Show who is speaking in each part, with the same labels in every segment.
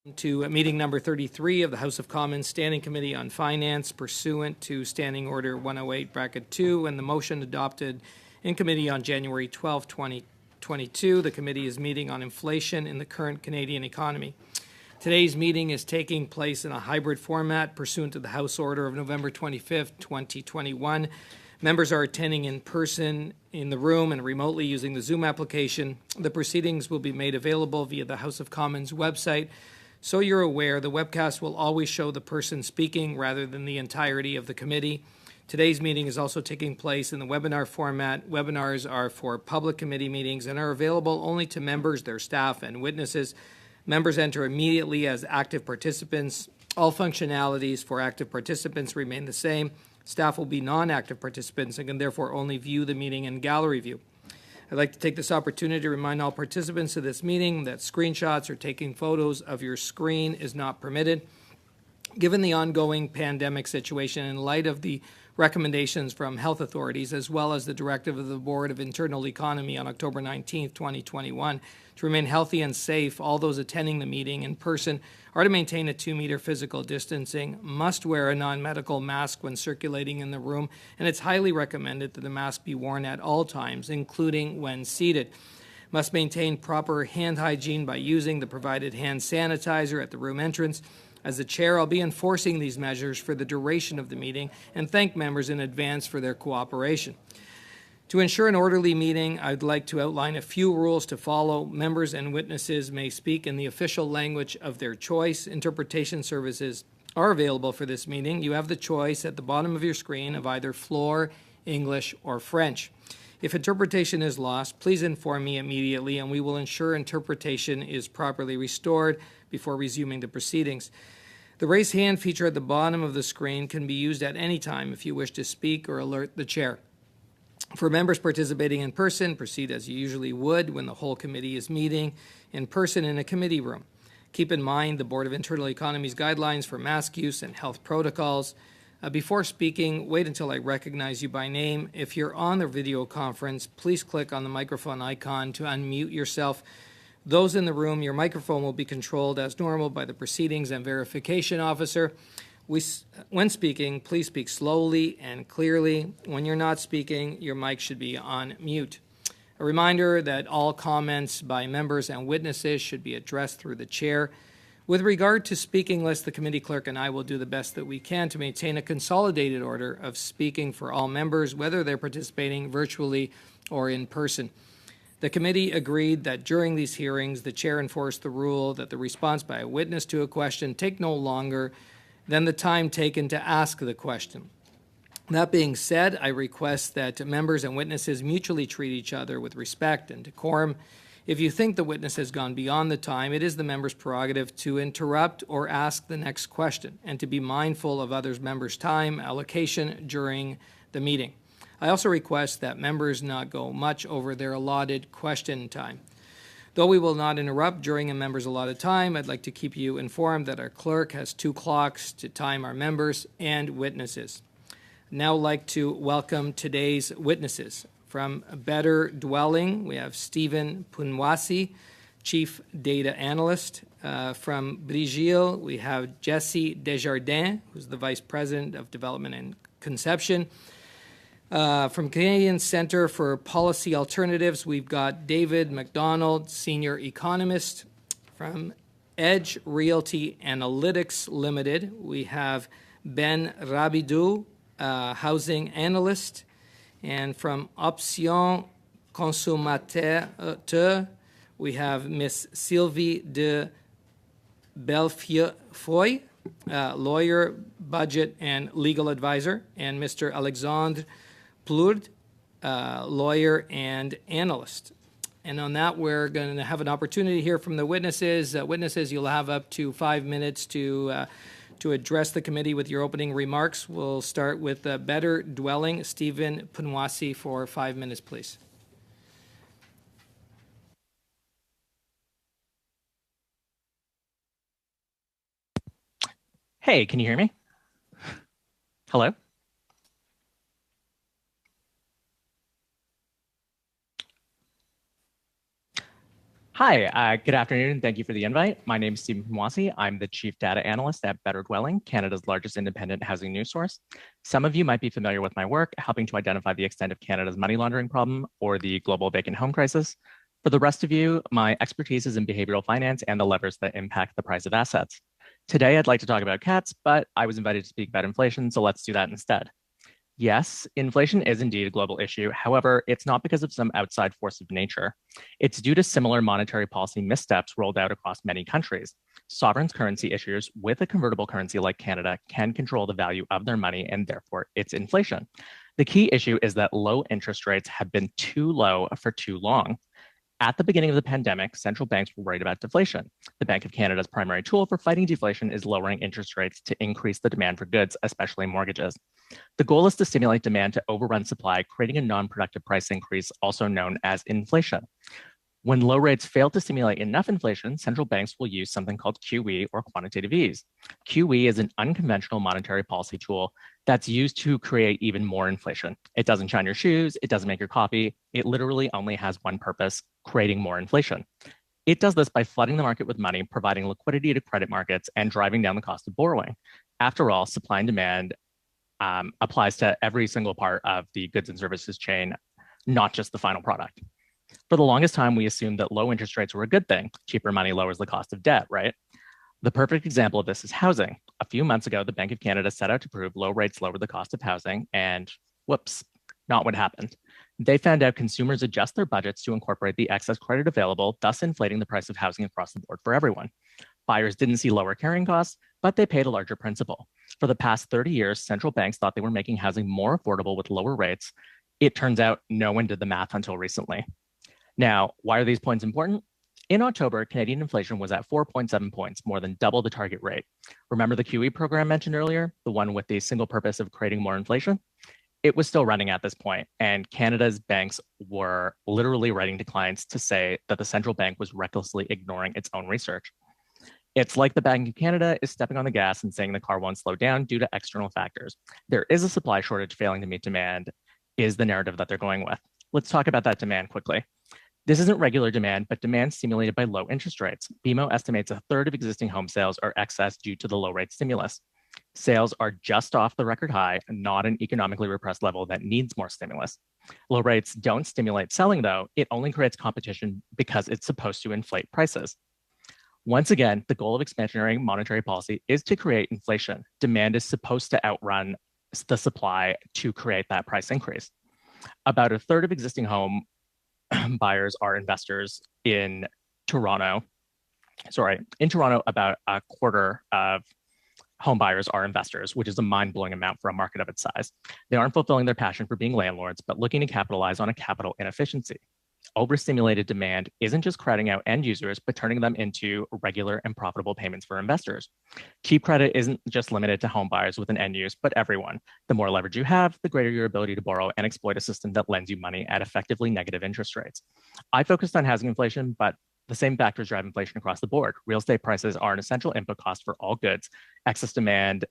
Speaker 1: To meeting number 33 of the House of Commons Standing Committee on Finance pursuant to Standing Order 108(2) and the motion adopted in committee on January 12, 2022. The committee is meeting on inflation in the current Canadian economy. Today's meeting is taking place in a hybrid format pursuant to the House Order of November 25, 2021. Members are attending in person in the room and remotely using the Zoom application. The proceedings will be made available via the House of Commons website. So you're aware, the webcast will always show the person speaking rather than the entirety of the committee. Today's meeting is also taking place in the webinar format. Webinars are for public committee meetings and are available only to members, their staff, and witnesses. Members enter immediately as active participants. All functionalities for active participants remain the same. Staff will be non-active participants and can therefore only view the meeting in gallery view. I'd like to take this opportunity to remind all participants of this meeting that screenshots or taking photos of your screen is not permitted. Given the ongoing pandemic situation, in light of the recommendations from health authorities, as well as the directive of the Board of Internal Economy on October 19, 2021, to remain healthy and safe, all those attending the meeting in person are to maintain a 2-meter physical distancing, must wear a non-medical mask when circulating in the room, and it's highly recommended that the mask be worn at all times, including when seated. Must maintain proper hand hygiene by using the provided hand sanitizer at the room entrance. As the chair, I'll be enforcing these measures for the duration of the meeting and thank members in advance for their cooperation. To ensure an orderly meeting, I'd like to outline a few rules to follow. Members and witnesses may speak in the official language of their choice. Interpretation services are available for this meeting. You have the choice at the bottom of your screen of either floor, English, or French. If interpretation is lost, please inform me immediately and we will ensure interpretation is properly restored before resuming the proceedings. The raise hand feature at the bottom of the screen can be used at any time if you wish to speak or alert the chair. For members participating in person, proceed as you usually would when the whole committee is meeting in person in a committee room. Keep in mind the Board of Internal Economy's guidelines for mask use and health protocols. Before speaking, wait until I recognize you by name. If you're on the video conference, please click on the microphone icon to unmute yourself. Those in the room, your microphone will be controlled as normal by the Proceedings and Verification Officer. When speaking, please speak slowly and clearly. When you're not speaking, your mic should be on mute. A reminder that all comments by members and witnesses should be addressed through the chair. With regard to speaking list, the committee clerk and I will do the best that we can to maintain a consolidated order of speaking for all members, whether they're participating virtually or in person. The committee agreed that during these hearings, the chair enforced the rule that the response by a witness to a question take no longer than the time taken to ask the question. That being said, I request that members and witnesses mutually treat each other with respect and decorum. If you think the witness has gone beyond the time, it is the member's prerogative to interrupt or ask the next question and to be mindful of others' members' time allocation during the meeting. I also request that members not go much over their allotted question time. Though we will not interrupt during a member's allotted time, I'd like to keep you informed that our clerk has 2 clocks to time our members and witnesses. Now I'd like to welcome today's witnesses. From Better Dwelling, we have Stephen Punwasi, Chief Data Analyst. From Brigil, we have Jesse Desjardins, who's the Vice President of Development and Conception. From Canadian Centre for Policy Alternatives, we've got David McDonald, Senior Economist. From Edge Realty Analytics Limited, we have Ben Rabidou, Housing Analyst. And from Option Consommateur, we have Ms. Sylvie de Belfeuille, lawyer, budget, and legal advisor, and Mr. Alexandre Plourde, lawyer and analyst. And on that, we're going to have an opportunity to hear from the witnesses. Witnesses, you'll have up to 5 minutes to address the committee with your opening remarks. We'll start with Better Dwelling. Stephen Punwasi for 5 minutes, please.
Speaker 2: Hey, can you hear me? Hello? Hi, good afternoon. Thank you for the invite. My name is Stephen Mwasi. I'm the Chief Data Analyst at Better Dwelling, Canada's largest independent housing news source. Some of you might be familiar with my work, helping to identify the extent of Canada's money laundering problem or the global vacant home crisis. For the rest of you, my expertise is in behavioral finance and the levers that impact the price of assets. Today, I'd like to talk about cats, but I was invited to speak about inflation, so let's do that instead. Yes, inflation is indeed a global issue. However, it's not because of some outside force of nature. It's due to similar monetary policy missteps rolled out across many countries. Sovereign currency issuers with a convertible currency like Canada can control the value of their money and therefore its inflation. The key issue is that low interest rates have been too low for too long. At the beginning of the pandemic, central banks were worried about deflation. The Bank of Canada's primary tool for fighting deflation is lowering interest rates to increase the demand for goods, especially mortgages. The goal is to stimulate demand to overrun supply, creating a non-productive price increase, also known as inflation. When low rates fail to stimulate enough inflation, central banks will use something called QE or quantitative ease. QE is an unconventional monetary policy tool that's used to create even more inflation. It doesn't shine your shoes, it doesn't make your coffee. It literally only has one purpose, creating more inflation. It does this by flooding the market with money, providing liquidity to credit markets, and driving down the cost of borrowing. After all, supply and demand applies to every single part of the goods and services chain, not just the final product. For the longest time, we assumed that low interest rates were a good thing. Cheaper money lowers the cost of debt, right? The perfect example of this is housing. A few months ago, the Bank of Canada set out to prove low rates lower the cost of housing, and whoops, not what happened. They found out consumers adjust their budgets to incorporate the excess credit available, thus inflating the price of housing across the board for everyone. Buyers didn't see lower carrying costs, but they paid a larger principal. For the past 30 years, central banks thought they were making housing more affordable with lower rates. It turns out no one did the math until recently. Now, why are these points important? In October, Canadian inflation was at 4.7 points, more than double the target rate. Remember the QE program mentioned earlier, the one with the single purpose of creating more inflation? It was still running at this point, and Canada's banks were literally writing to clients to say that the central bank was recklessly ignoring its own research. It's like the Bank of Canada is stepping on the gas and saying the car won't slow down due to external factors. There is a supply shortage failing to meet demand, is the narrative that they're going with. Let's talk about that demand quickly. This isn't regular demand, but demand stimulated by low interest rates. BMO estimates a third of existing home sales are excess due to the low rate stimulus. Sales are just off the record high, not an economically repressed level that needs more stimulus. Low rates don't stimulate selling, though. It only creates competition because it's supposed to inflate prices. Once again, the goal of expansionary monetary policy is to create inflation. Demand is supposed to outrun the supply to create that price increase. About a third of existing home buyers are investors in Toronto. In Toronto, about a quarter of home buyers are investors, which is a mind-blowing amount for a market of its size. They aren't fulfilling their passion for being landlords, but looking to capitalize on a capital inefficiency. Overstimulated demand isn't just crowding out end users, but turning them into regular and profitable payments for investors. Cheap credit isn't just limited to home buyers with an end use, but everyone. The more leverage you have, the greater your ability to borrow and exploit a system that lends you money at effectively negative interest rates. I focused on housing inflation, but the same factors drive inflation across the board. Real estate prices are an essential input cost for all goods. Excess demand,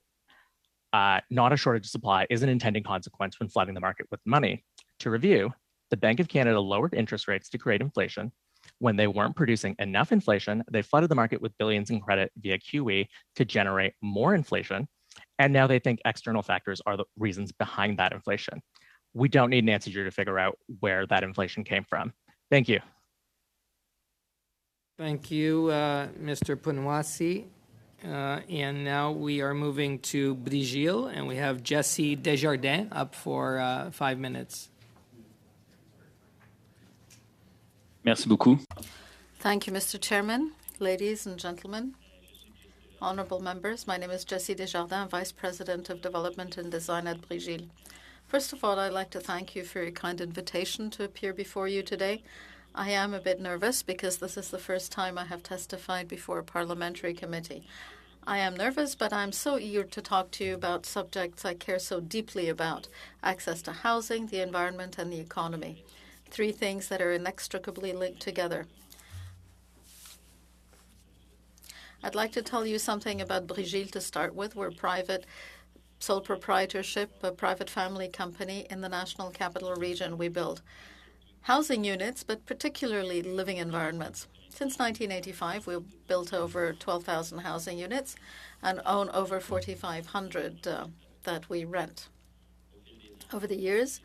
Speaker 2: not a shortage of supply, is an intended consequence when flooding the market with money. To review, the Bank of Canada lowered interest rates to create inflation. When they weren't producing enough inflation, they flooded the market with billions in credit via QE to generate more inflation. And now they think external factors are the reasons behind that inflation. We don't need Nancy Drew to figure out where that inflation came from. Thank you.
Speaker 1: Thank you, Mr. Punwasi. And now we are moving to Brigil, and we have Jessie Desjardins up for 5 minutes.
Speaker 3: Merci beaucoup.
Speaker 4: Thank you, Mr. Chairman. Ladies and gentlemen, honorable members, my name is Jessie Desjardins, Vice President of Development and Design at Brigil. First of all, I'd like to thank you for your kind invitation to appear before you today. I am a bit nervous because this is the first time I have testified before a parliamentary committee. I am nervous, but I'm so eager to talk to you about subjects I care so deeply about: access to housing, the environment, and the economy. 3 things that are inextricably linked together. I'd like to tell you something about Brigil to start with. We're private, sole proprietorship, a private family company in the National Capital Region. We build housing units, but particularly living environments. Since 1985, we've built over 12,000 housing units and own over 4,500 that we rent. Over the years,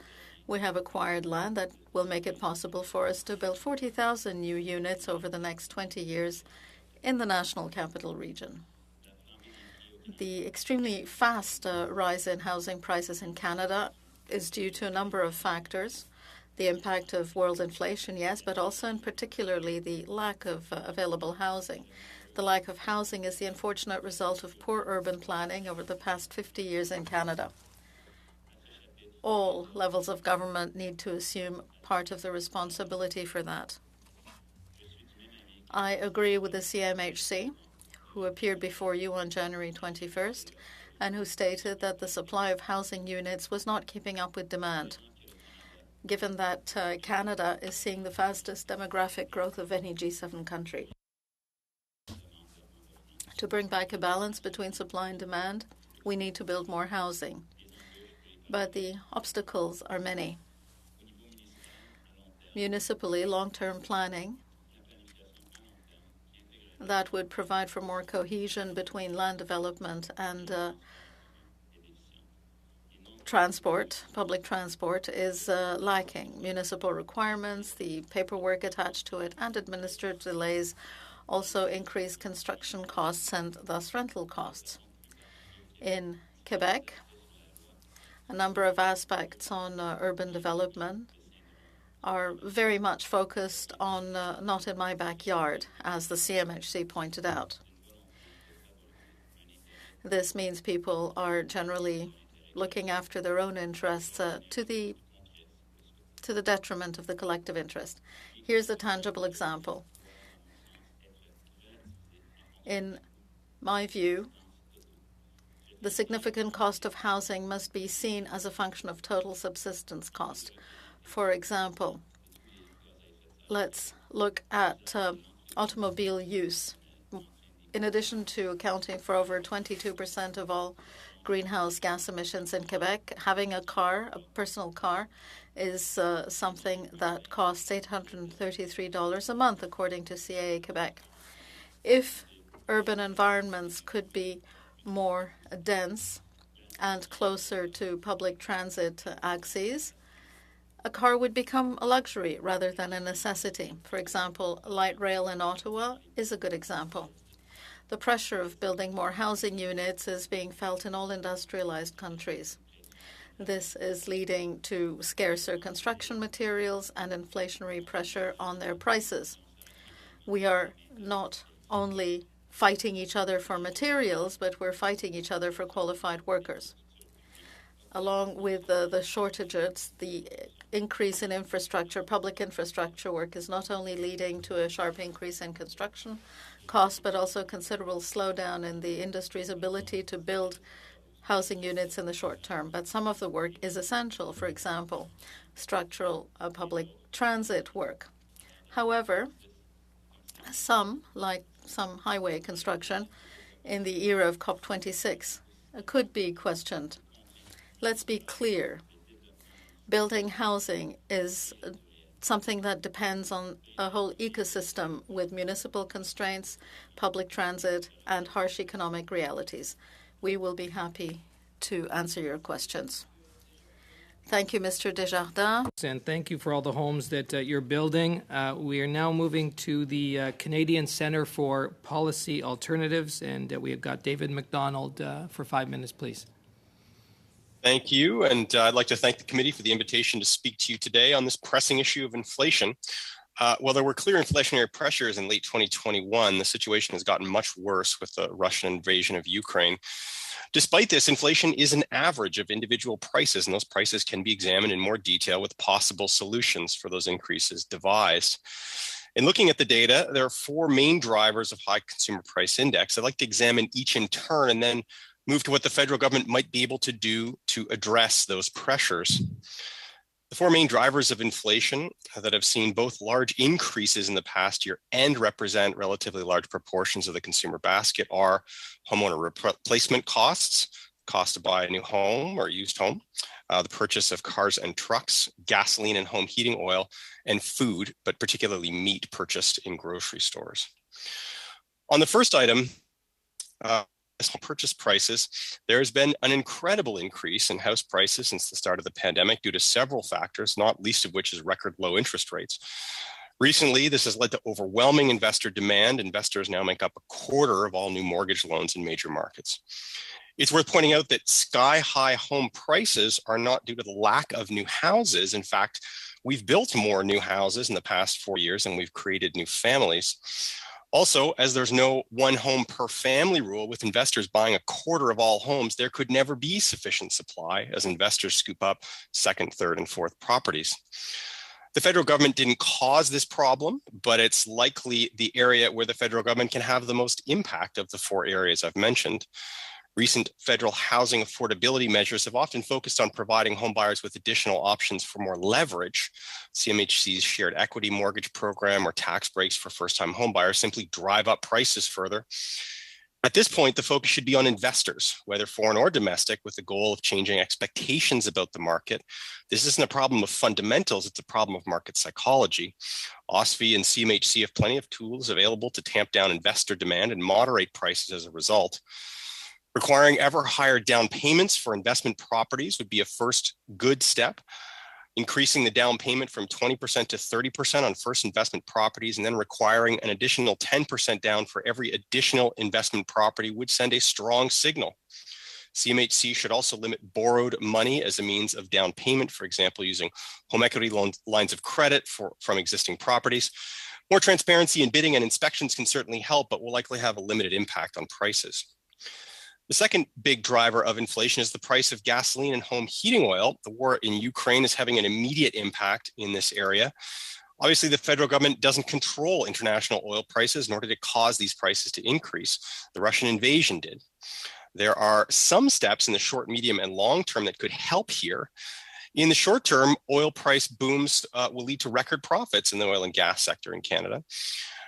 Speaker 4: we have acquired land that will make it possible for us to build 40,000 new units over the next 20 years in the National Capital Region. The extremely fast rise in housing prices in Canada is due to a number of factors. The impact of world inflation, yes, but also and particularly the lack of available housing. The lack of housing is the unfortunate result of poor urban planning over the past 50 years in Canada. All levels of government need to assume part of the responsibility for that. I agree with the CMHC, who appeared before you on January 21st, and who stated that the supply of housing units was not keeping up with demand, given that Canada is seeing the fastest demographic growth of any G7 country. To bring back a balance between supply and demand, we need to build more housing. But the obstacles are many. Municipally, long-term planning that would provide for more cohesion between land development and transport, public transport, is lacking. Municipal requirements, the paperwork attached to it, and administrative delays also increase construction costs and thus rental costs. In Quebec, a number of aspects on urban development are very much focused on not in my backyard, as the CMHC pointed out. This means people are generally looking after their own interests to the detriment of the collective interest. Here's a tangible example. In my view, the significant cost of housing must be seen as a function of total subsistence cost. For example, let's look at automobile use. In addition to accounting for over 22% of all greenhouse gas emissions in Quebec, having a car, a personal car, is something that costs $833 a month, according to CAA Quebec. If urban environments could be more dense and closer to public transit axes, a car would become a luxury rather than a necessity. For example, light rail in Ottawa is a good example. The pressure of building more housing units is being felt in all industrialized countries. This is leading to scarcer construction materials and inflationary pressure on their prices. We are not only fighting each other for materials, but we're fighting each other for qualified workers. Along with the shortages, the increase in infrastructure, public infrastructure work is not only leading to a sharp increase in construction costs, but also considerable slowdown in the industry's ability to build housing units in the short term. But some of the work is essential, for example, structural public transit work. However, some, like some highway construction in the era of COP26, could be questioned. Let's be clear. Building housing is something that depends on a whole ecosystem with municipal constraints, public transit, and harsh economic realities. We will be happy to answer your questions. Thank you, Mr. Desjardins.
Speaker 1: And thank you for all the homes that you're building. We are now moving to the Canadian Centre for Policy Alternatives, and we have got David McDonald for 5 minutes, please.
Speaker 5: Thank you, and I'd like to thank the committee for the invitation to speak to you today on this pressing issue of inflation. While there were clear inflationary pressures in late 2021, the situation has gotten much worse with the Russian invasion of Ukraine. Despite this, inflation is an average of individual prices, and those prices can be examined in more detail with possible solutions for those increases devised. In looking at the data, there are four main drivers of high consumer price index. I'd like to examine each in turn and then move to what the federal government might be able to do to address those pressures. The four main drivers of inflation that have seen both large increases in the past year and represent relatively large proportions of the consumer basket are homeowner replacement costs, cost to buy a new home or used home, the purchase of cars and trucks, gasoline and home heating oil, and food, but particularly meat purchased in grocery stores. On the first item, home purchase prices, there has been an incredible increase in house prices since the start of the pandemic due to several factors, not least of which is record low interest rates. Recently, this has led to overwhelming investor demand. Investors now make up a quarter of all new mortgage loans in major markets. It's worth pointing out that sky-high home prices are not due to the lack of new houses. In fact, we've built more new houses in the past 4 years and we've created new families. Also, as there's no one home per family rule, with investors buying a quarter of all homes, there could never be sufficient supply as investors scoop up second, third, and fourth properties. The federal government didn't cause this problem, but it's likely the area where the federal government can have the most impact of the 4 areas I've mentioned. Recent federal housing affordability measures have often focused on providing homebuyers with additional options for more leverage. CMHC's shared equity mortgage program or tax breaks for first-time homebuyers simply drive up prices further. At this point, the focus should be on investors, whether foreign or domestic, with the goal of changing expectations about the market. This isn't a problem of fundamentals, it's a problem of market psychology. OSFI and CMHC have plenty of tools available to tamp down investor demand and moderate prices as a result. Requiring ever higher down payments for investment properties would be a first good step. Increasing the down payment from 20% to 30% on first investment properties and then requiring an additional 10% down for every additional investment property would send a strong signal. CMHC should also limit borrowed money as a means of down payment, for example, using home equity lines of credit from existing properties. More transparency in bidding and inspections can certainly help, but will likely have a limited impact on prices. The second big driver of inflation is the price of gasoline and home heating oil. The war in Ukraine is having an immediate impact in this area. Obviously, the federal government doesn't control international oil prices, nor did it cause these prices to increase. The Russian invasion did. There are some steps in the short, medium, and long term that could help here. In the short term, oil price booms will lead to record profits in the oil and gas sector in Canada.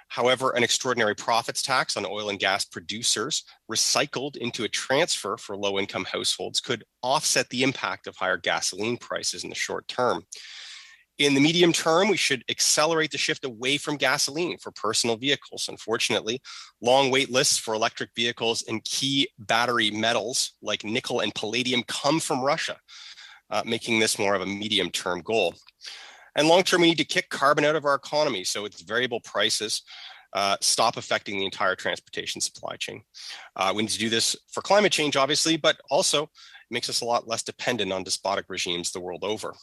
Speaker 5: However, an extraordinary profits tax on oil and gas producers recycled into a transfer for low-income households could offset the impact of higher gasoline prices in the short term. In the medium term, we should accelerate the shift away from gasoline for personal vehicles. Unfortunately, long wait lists for electric vehicles and key battery metals like nickel and palladium come from Russia, making this more of a medium-term goal. And long-term, we need to kick carbon out of our economy so its variable prices stop affecting the entire transportation supply chain. We need to do this for climate change, obviously, but also it makes us a lot less dependent on despotic regimes the world over.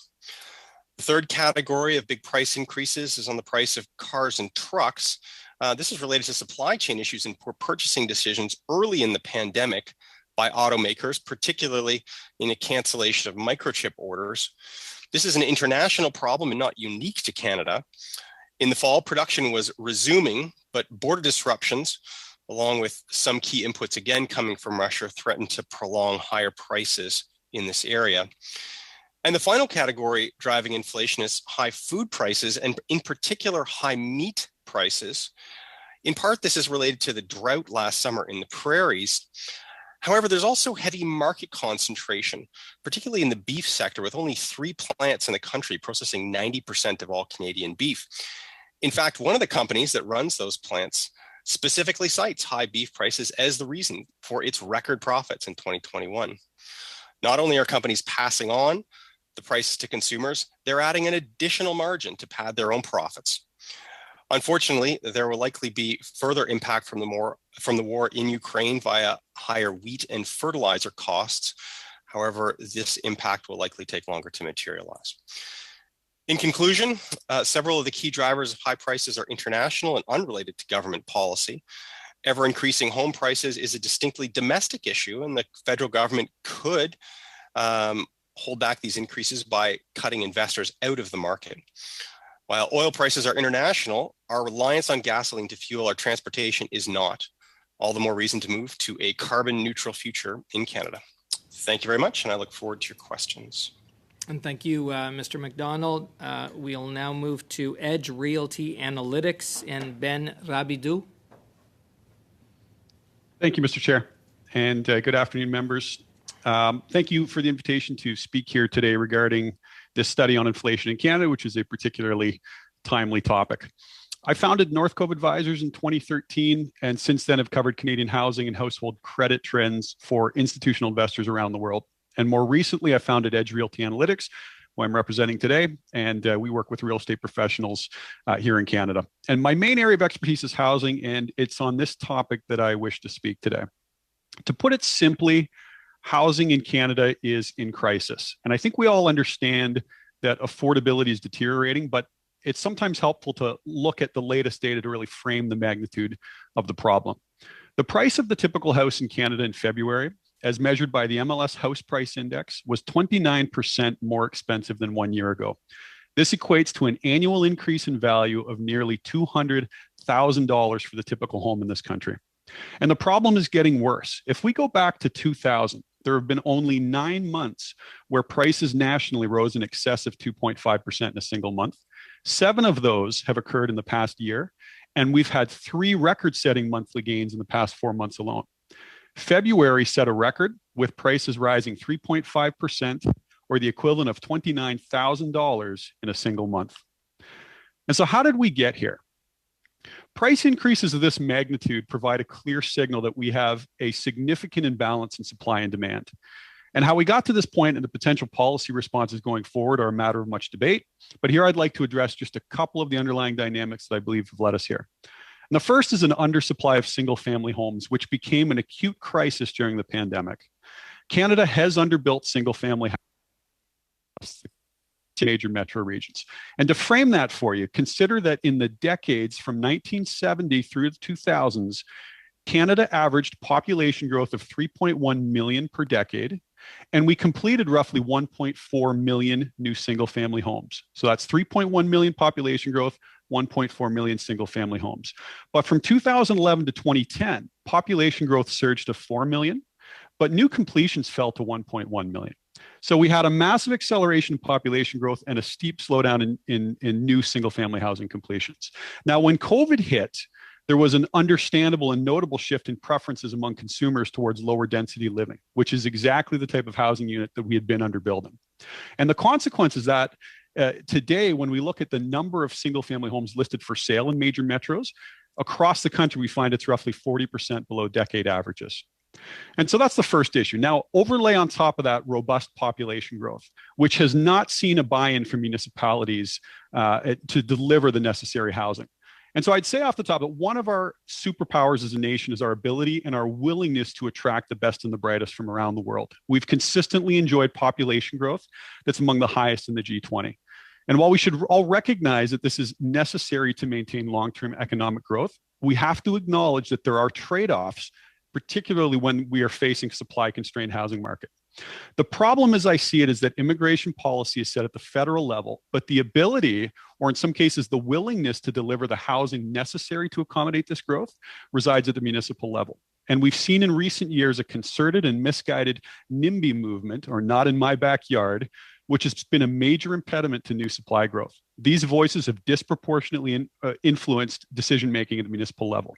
Speaker 5: The third category of big price increases is on the price of cars and trucks. This is related to supply chain issues and poor purchasing decisions early in the pandemic by automakers, particularly in a cancellation of microchip orders. This is an international problem and not unique to Canada. In the fall, production was resuming, but border disruptions, along with some key inputs again coming from Russia, threatened to prolong higher prices in this area. And the final category driving inflation is high food prices, and in particular, high meat prices. In part, this is related to the drought last summer in the prairies. However, there's also heavy market concentration, particularly in the beef sector, with only 3 plants in the country processing 90% of all Canadian beef. In fact, one of the companies that runs those plants specifically cites high beef prices as the reason for its record profits in 2021. Not only are companies passing on the prices to consumers, they're adding an additional margin to pad their own profits. Unfortunately, there will likely be further impact from the war in Ukraine via higher wheat and fertilizer costs. However, this impact will likely take longer to materialize. In conclusion, several of the key drivers of high prices are international and unrelated to government policy. Ever-increasing home prices is a distinctly domestic issue, and the federal government could hold back these increases by cutting investors out of the market. While oil prices are international, our reliance on gasoline to fuel our transportation is not. All the more reason to move to a carbon neutral future in Canada. Thank you very much, and I look forward to your questions.
Speaker 1: And thank you, Mr. McDonald. We'll now move to Edge Realty Analytics and Ben Rabidou.
Speaker 6: Thank you, Mr. Chair, and good afternoon, members. Thank you for the invitation to speak here today regarding this study on inflation in Canada, which is a particularly timely topic. I founded North Cove Advisors in 2013, and since then have covered Canadian housing and household credit trends for institutional investors around the world. And more recently, I founded Edge Realty Analytics, who I'm representing today, and we work with real estate professionals here in Canada. And my main area of expertise is housing, and it's on this topic that I wish to speak today. To put it simply, housing in Canada is in crisis. And I think we all understand that affordability is deteriorating, but it's sometimes helpful to look at the latest data to really frame the magnitude of the problem. The price of the typical house in Canada in February, as measured by the MLS House Price Index, was 29% more expensive than 1 year ago. This equates to an annual increase in value of nearly $200,000 for the typical home in this country. And the problem is getting worse. If we go back to 2000, there have been only 9 months where prices nationally rose in excess of 2.5% in a single month. 7 of those have occurred in the past year, and we've had 3 record-setting monthly gains in the past 4 months alone. February set a record with prices rising 3.5%, or the equivalent of $29,000 in a single month. And so how did we get here? Price increases of this magnitude provide a clear signal that we have a significant imbalance in supply and demand. And how we got to this point and the potential policy responses going forward are a matter of much debate. But here I'd like to address just a couple of the underlying dynamics that I believe have led us here. And the first is an undersupply of single-family homes, which became an acute crisis during the pandemic. Canada has underbuilt single-family houses in major metro regions. And to frame that for you, consider that in the decades from 1970 through the 2000s, Canada averaged population growth of 3.1 million per decade, and we completed roughly 1.4 million new single-family homes. So that's 3.1 million population growth, 1.4 million single-family homes. But from 2011 to 2010, population growth surged to 4 million, but new completions fell to 1.1 million. So we had a massive acceleration in population growth and a steep slowdown in new single-family housing completions. Now, when COVID hit, there was an understandable and notable shift in preferences among consumers towards lower density living, which is exactly the type of housing unit that we had been underbuilding. And the consequence is that today, when we look at the number of single-family homes listed for sale in major metros, across the country, we find it's roughly 40% below decade averages. And so that's the first issue. Now, overlay on top of that robust population growth, which has not seen a buy-in from municipalities to deliver the necessary housing. And so I'd say off the top that one of our superpowers as a nation is our ability and our willingness to attract the best and the brightest from around the world. We've consistently enjoyed population growth that's among the highest in the G20. And while we should all recognize that this is necessary to maintain long-term economic growth, we have to acknowledge that there are trade-offs, particularly when we are facing supply-constrained housing market. The problem, as I see it, is that immigration policy is set at the federal level, but the ability, or in some cases, the willingness to deliver the housing necessary to accommodate this growth resides at the municipal level. And we've seen in recent years a concerted and misguided NIMBY movement, or not in my backyard, which has been a major impediment to new supply growth. These voices have disproportionately influenced decision-making at the municipal level.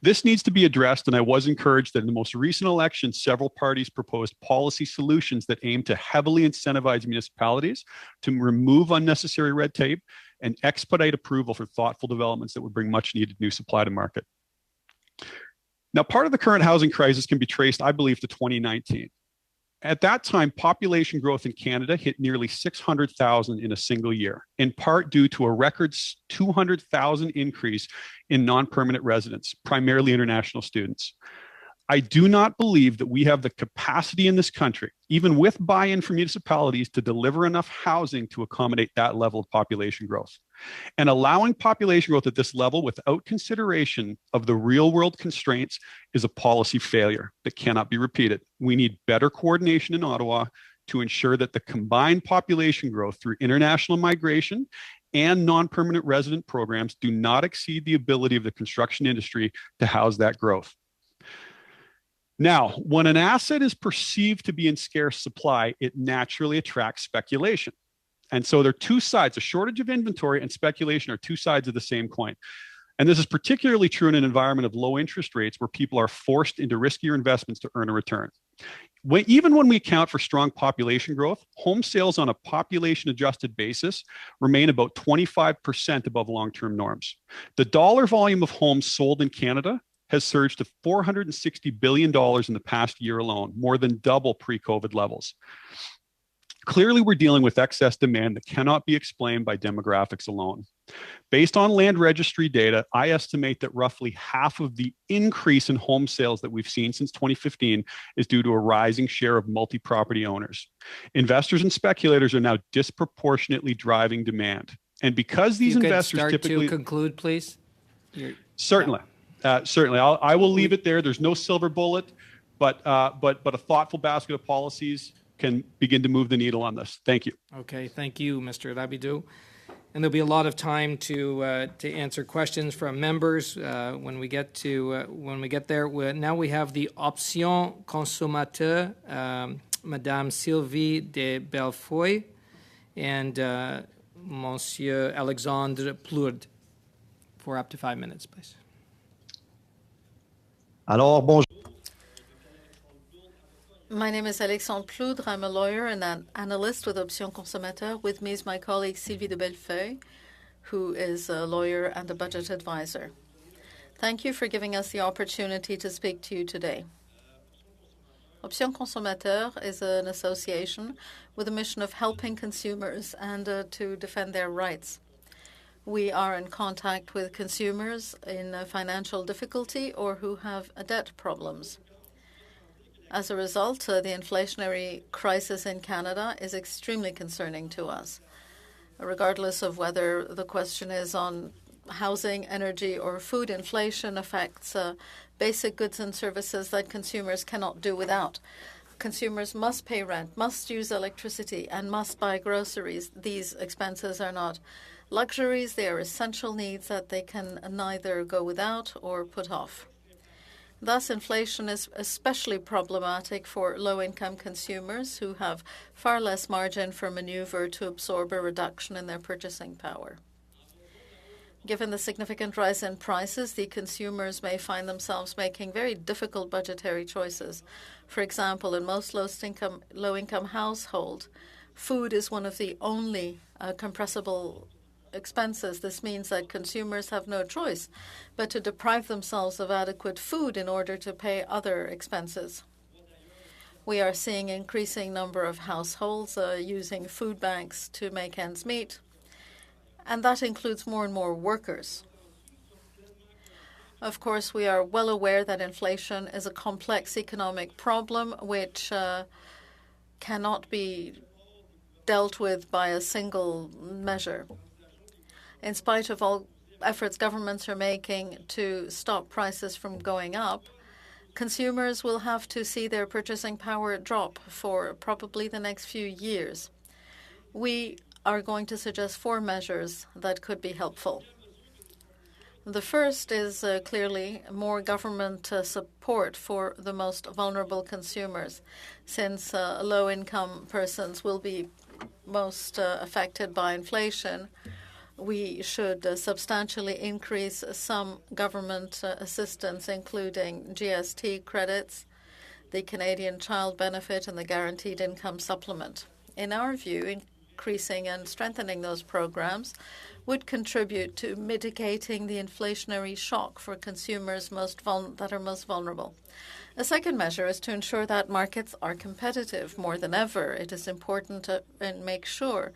Speaker 6: This needs to be addressed, and I was encouraged that in the most recent election, several parties proposed policy solutions that aim to heavily incentivize municipalities to remove unnecessary red tape and expedite approval for thoughtful developments that would bring much-needed new supply to market. Now, part of the current housing crisis can be traced, I believe, to 2019. At that time, population growth in Canada hit nearly 600,000 in a single year, in part due to a record 200,000 increase in non-permanent residents, primarily international students. I do not believe that we have the capacity in this country, even with buy-in from municipalities, to deliver enough housing to accommodate that level of population growth. And allowing population growth at this level without consideration of the real-world constraints is a policy failure that cannot be repeated. We need better coordination in Ottawa to ensure that the combined population growth through international migration and non-permanent resident programs do not exceed the ability of the construction industry to house that growth. Now, when an asset is perceived to be in scarce supply, it naturally attracts speculation. And so there are two sides. A shortage of inventory and speculation are two sides of the same coin. And this is particularly true in an environment of low interest rates where people are forced into riskier investments to earn a return. Even when we account for strong population growth, home sales on a population adjusted basis remain about 25% above long-term norms. The dollar volume of homes sold in Canada has surged to $460 billion in the past year alone, more than double pre-COVID levels. Clearly, we're dealing with excess demand that cannot be explained by demographics alone. Based on land registry data, I estimate that roughly half of the increase in home sales that we've seen since 2015 is due to a rising share of multi-property owners. Investors and speculators are now disproportionately driving demand. And because these investors typically...
Speaker 1: to conclude, please.
Speaker 6: Certainly. Certainly. I will leave it there. There's no silver bullet, but a thoughtful basket of policies can begin to move the needle on this. Thank you.
Speaker 1: Okay, thank you, Mr. Labidou. And there'll be a lot of time to answer questions from members when we get there. Now we have the option consommateur, Madame Sylvie de Belfoy, and Monsieur Alexandre Plourde, for up to 5 minutes, please.
Speaker 7: Alors, bonjour.
Speaker 4: My name is Alexandre Ploudre. I'm a lawyer and an analyst with Option Consommateur. With me is my colleague Sylvie de Bellefeuille, who is a lawyer and a budget advisor. Thank you for giving us the opportunity to speak to you today. Option Consommateur is an association with a mission of helping consumers and to defend their rights. We are in contact with consumers in financial difficulty or who have debt problems. As a result, the inflationary crisis in Canada is extremely concerning to us, regardless of whether the question is on housing, energy, or food. Inflation affects basic goods and services that consumers cannot do without. Consumers must pay rent, must use electricity, and must buy groceries. These expenses are not luxuries. They are essential needs that they can neither go without or put off. Thus, inflation is especially problematic for low-income consumers who have far less margin for maneuver to absorb a reduction in their purchasing power. Given the significant rise in prices, the consumers may find themselves making very difficult budgetary choices. For example, in most low-income households, food is one of the only compressible expenses. This means that consumers have no choice but to deprive themselves of adequate food in order to pay other expenses. We are seeing an increasing number of households using food banks to make ends meet, and that includes more and more workers. Of course, we are well aware that inflation is a complex economic problem which cannot be dealt with by a single measure. In spite of all efforts governments are making to stop prices from going up, consumers will have to see their purchasing power drop for probably the next few years. We are going to suggest 4 measures that could be helpful. The first is clearly more government support for the most vulnerable consumers, since low-income persons will be most affected by inflation. We should substantially increase some government assistance, including GST credits, the Canadian Child Benefit, and the Guaranteed Income Supplement. In our view, increasing and strengthening those programs would contribute to mitigating the inflationary shock for consumers that are most vulnerable. A second measure is to ensure that markets are competitive. More than ever, it is important to make sure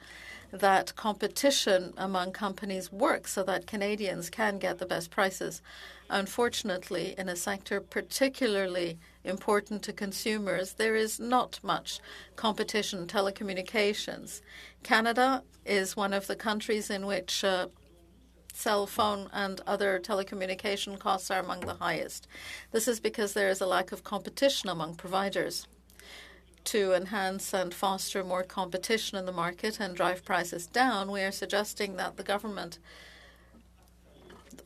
Speaker 4: that competition among companies works so that Canadians can get the best prices. Unfortunately, in a sector particularly important to consumers, there is not much competition. Telecommunications. Canada is one of the countries in which cell phone and other telecommunication costs are among the highest. This is because there is a lack of competition among providers. To enhance and foster more competition in the market and drive prices down, we are suggesting that the government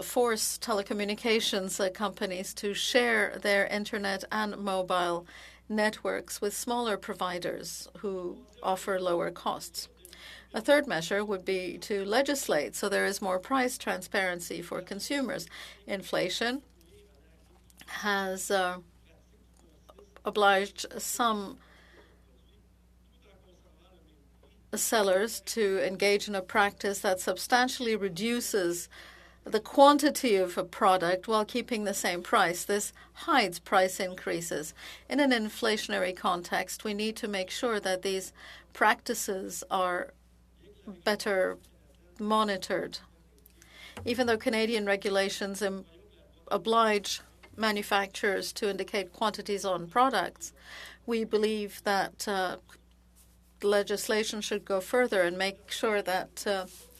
Speaker 4: force telecommunications companies to share their internet and mobile networks with smaller providers who offer lower costs. A third measure would be to legislate so there is more price transparency for consumers. Inflation has obliged some sellers to engage in a practice that substantially reduces the quantity of a product while keeping the same price. This hides price increases. In an inflationary context, we need to make sure that these practices are better monitored. Even though Canadian regulations oblige manufacturers to indicate quantities on products, we believe that legislation should go further and make sure that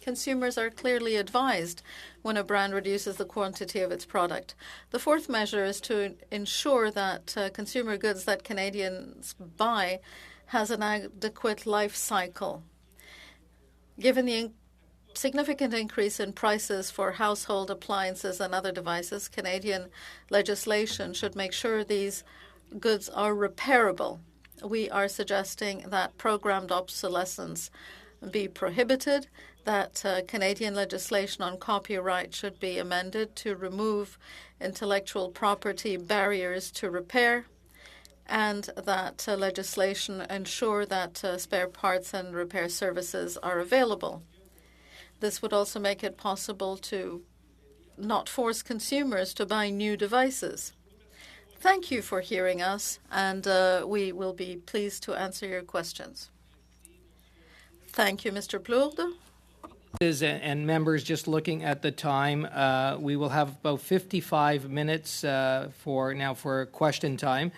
Speaker 4: consumers are clearly advised when a brand reduces the quantity of its product. The fourth measure is to ensure that consumer goods that Canadians buy has an adequate life cycle. Given the significant increase in prices for household appliances and other devices, Canadian legislation should make sure these goods are repairable. We are suggesting that programmed obsolescence be prohibited, that Canadian legislation on copyright should be amended to remove intellectual property barriers to repair, and that legislation ensure that spare parts and repair services are available. This would also make it possible to not force consumers to buy new devices. Thank you for hearing us, and we will be pleased to answer your questions. Thank you, Mr. Plourde.
Speaker 1: And members, just looking at the time, we will have about 55 minutes for question time.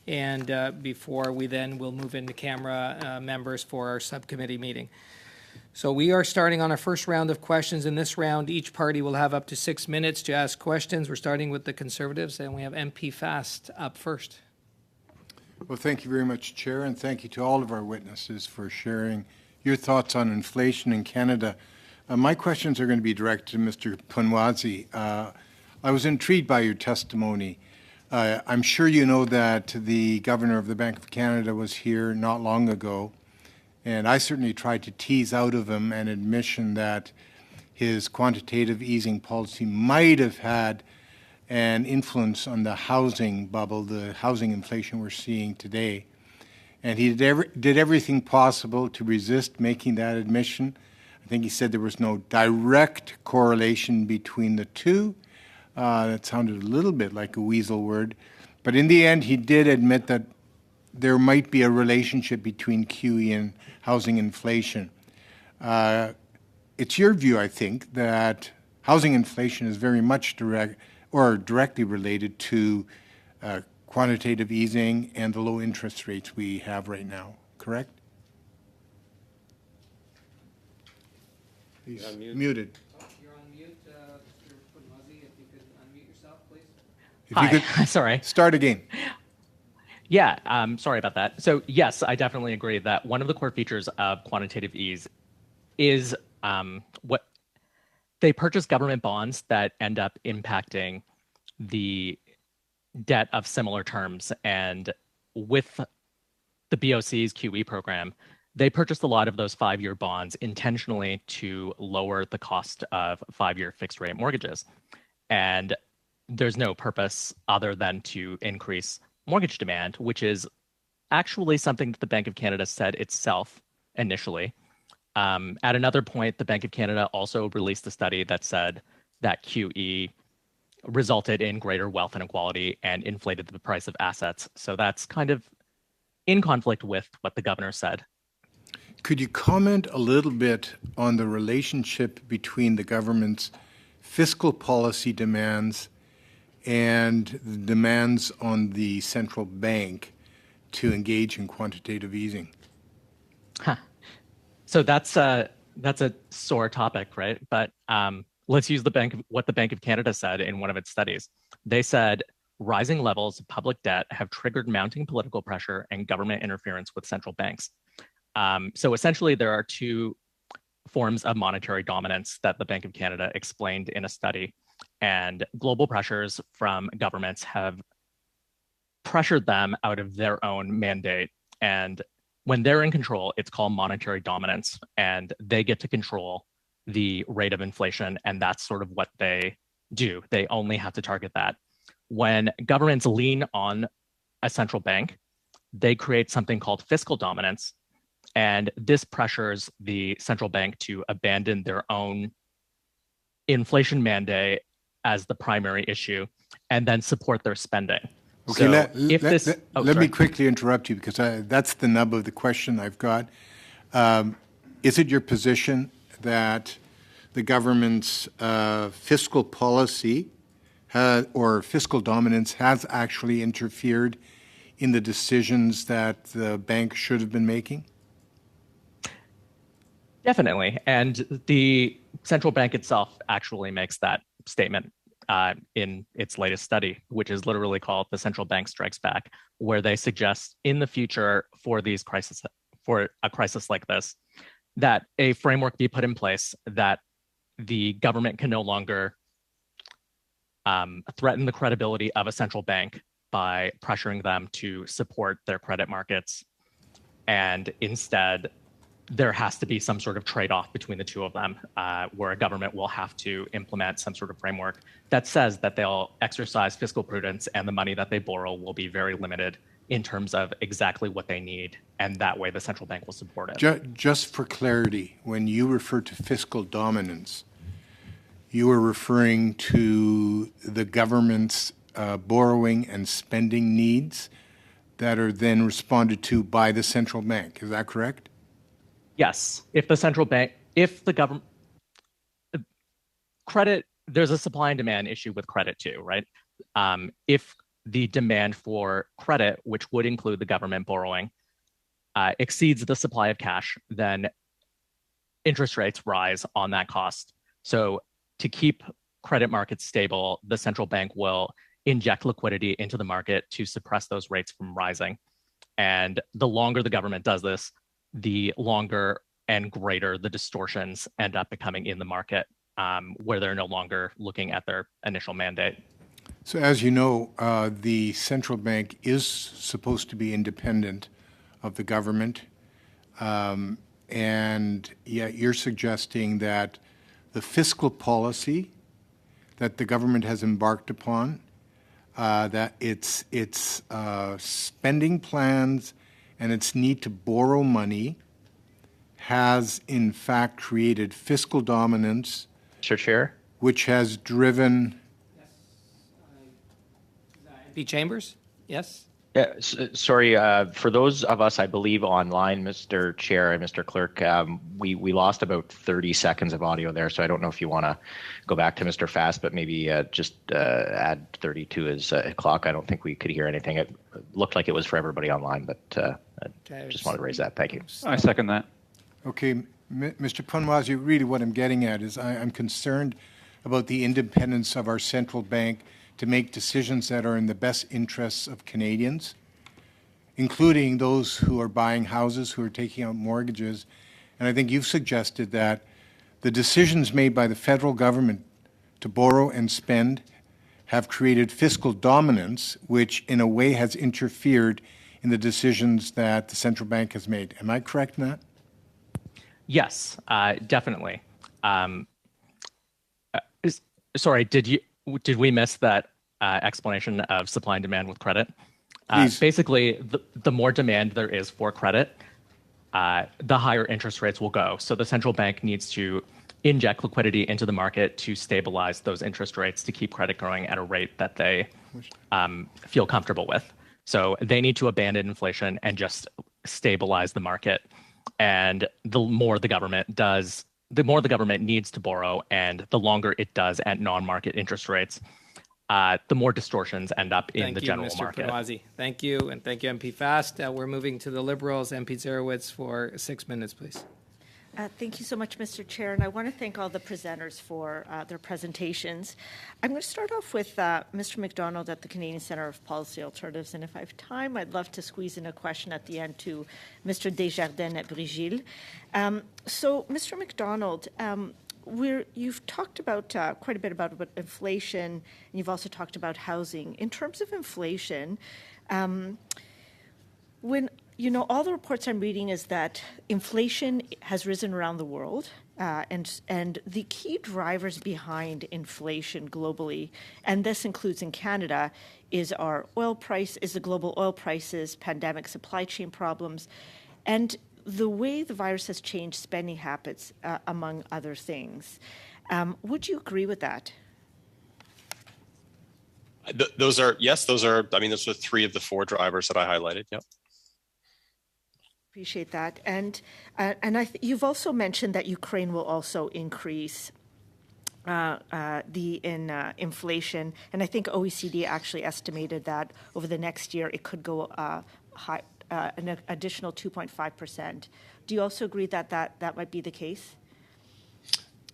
Speaker 1: And before we then will move into camera members for our subcommittee meeting. So we are starting on our first round of questions. In this round, each party will have up to 6 minutes to ask questions. We're starting with the Conservatives, and we have MP Fast up first.
Speaker 7: Well, thank you very much, Chair, and thank you to all of our witnesses for sharing your thoughts on inflation in Canada. My questions are going to be directed to Mr. Punwazi. I was intrigued by your testimony. I'm sure you know that the Governor of the Bank of Canada was here not long ago, and I certainly tried to tease out of him an admission that his quantitative easing policy might have had an influence on the housing bubble, the housing inflation we're seeing today. And he did everything possible to resist making that admission. I think he said there was no direct correlation between the two. That sounded a little bit like a weasel word. But in the end, he did admit that there might be a relationship between QE and housing inflation. It's your view, I think, that housing inflation is very much directly related to quantitative easing and the low interest rates we have right now, correct? He's muted.
Speaker 1: You're on mute, Mr. Punwazi. If you could unmute yourself, please.
Speaker 7: If you
Speaker 2: Hi, sorry.
Speaker 7: Start again.
Speaker 2: Yeah, sorry about that. So yes, I definitely agree that one of the core features of quantitative ease is what they purchase government bonds that end up impacting the debt of similar terms. And with the BOC's QE program, they purchased a lot of those 5-year bonds intentionally to lower the cost of 5-year fixed rate mortgages. And there's no purpose other than to increase mortgage demand, which is actually something that the Bank of Canada said itself initially. At another point, the Bank of Canada also released a study that said that QE resulted in greater wealth inequality and inflated the price of assets. So that's kind of in conflict with what the governor said.
Speaker 7: Could you comment a little bit on the relationship between the government's fiscal policy demands and the demands on the central bank to engage in quantitative easing?
Speaker 2: So that's a sore topic, right? But let's use what the Bank of Canada said in one of its studies. They said rising levels of public debt have triggered mounting political pressure and government interference with central banks. So essentially, there are two forms of monetary dominance that the Bank of Canada explained in a study. And global pressures from governments have pressured them out of their own mandate. And when they're in control, it's called monetary dominance, and they get to control the rate of inflation, and that's sort of what they do. They only have to target that. When governments lean on a central bank, they create something called fiscal dominance. And this pressures the central bank to abandon their own inflation mandate as the primary issue and then support their spending.
Speaker 7: Okay,
Speaker 2: So
Speaker 7: let me quickly interrupt you because that's the nub of the question I've got. Is it your position that the government's fiscal policy or fiscal dominance has actually interfered in the decisions that the bank should have been making?
Speaker 2: Definitely. And the central bank itself actually makes that statement in its latest study, which is literally called The Central Bank Strikes Back, where they suggest in the future for a crisis like this, that a framework be put in place that the government can no longer threaten the credibility of a central bank by pressuring them to support their credit markets. And instead, there has to be some sort of trade-off between the two of them, where a government will have to implement some sort of framework that says that they'll exercise fiscal prudence and the money that they borrow will be very limited in terms of exactly what they need. And that way the central bank will support it.
Speaker 7: Just for clarity, when you refer to fiscal dominance, you are referring to the government's borrowing and spending needs that are then responded to by the central bank. Is that correct?
Speaker 2: Yes. If the government, credit, there's a supply and demand issue with credit too, right? If the demand for credit, which would include the government borrowing, exceeds the supply of cash, then interest rates rise on that cost. So to keep credit markets stable, the central bank will inject liquidity into the market to suppress those rates from rising. And the longer the government does this, the longer and greater the distortions end up becoming in the market, where they're no longer looking at their initial mandate.
Speaker 7: So as you know, the central bank is supposed to be independent of the government, and yet you're suggesting that the fiscal policy that the government has embarked upon, that its spending plans and its need to borrow money has in fact created fiscal dominance,
Speaker 8: Mr. Chair?
Speaker 7: which has driven...
Speaker 1: MP Chambers? Yes?
Speaker 8: Yeah, sorry, for those of us, I believe, online, Mr. Chair and Mr. Clerk, we lost about 30 seconds of audio there, so I don't know if you want to go back to Mr. Fast, but maybe just add 30 to his clock. I don't think we could hear anything. It looked like it was for everybody online, but I just wanted to raise that. Thank you.
Speaker 3: I second that.
Speaker 7: Okay, Mr. Punwazi, really what I'm getting at is I'm concerned about the independence of our central bank to make decisions that are in the best interests of Canadians, including those who are buying houses, who are taking out mortgages. And I think you've suggested that the decisions made by the federal government to borrow and spend have created fiscal dominance, which in a way has interfered in the decisions that the central bank has made. Am I correct in that?
Speaker 2: Yes, definitely. Sorry, did we miss that explanation of supply and demand with credit? Basically, the more demand there is for credit, the higher interest rates will go. So the central bank needs to inject liquidity into the market to stabilize those interest rates to keep credit growing at a rate that they feel comfortable with. So they need to abandon inflation and just stabilize the market. And the more the government does, the more the government needs to borrow, and the longer it does at non-market interest rates, the more distortions end up in the general market.
Speaker 1: Thank you, Mr. Punwazi. Thank you, and thank you, MP Fast. We're moving to the Liberals. MP Zerowitz for 6 minutes, please.
Speaker 9: Thank you so much, Mr. Chair, and I want to thank all the presenters for their presentations. I'm going to start off with Mr. MacDonald at the Canadian Centre of Policy Alternatives, and if I have time, I'd love to squeeze in a question at the end to Mr. Desjardins at Brigil. So, Mr. MacDonald, you've talked about quite a bit about inflation, and you've also talked about housing. In terms of inflation, when you know, all the reports I'm reading is that inflation has risen around the world, and the key drivers behind inflation globally, and this includes in Canada, is the global oil prices, pandemic supply chain problems, and the way the virus has changed spending habits, among other things. Would you agree with that?
Speaker 5: Those are those are three of the four drivers that I highlighted. Yep.
Speaker 9: Appreciate that. And you've also mentioned that Ukraine will also increase inflation. And I think OECD actually estimated that over the next year it could go an additional 2.5%. Do you also agree that that might be the case?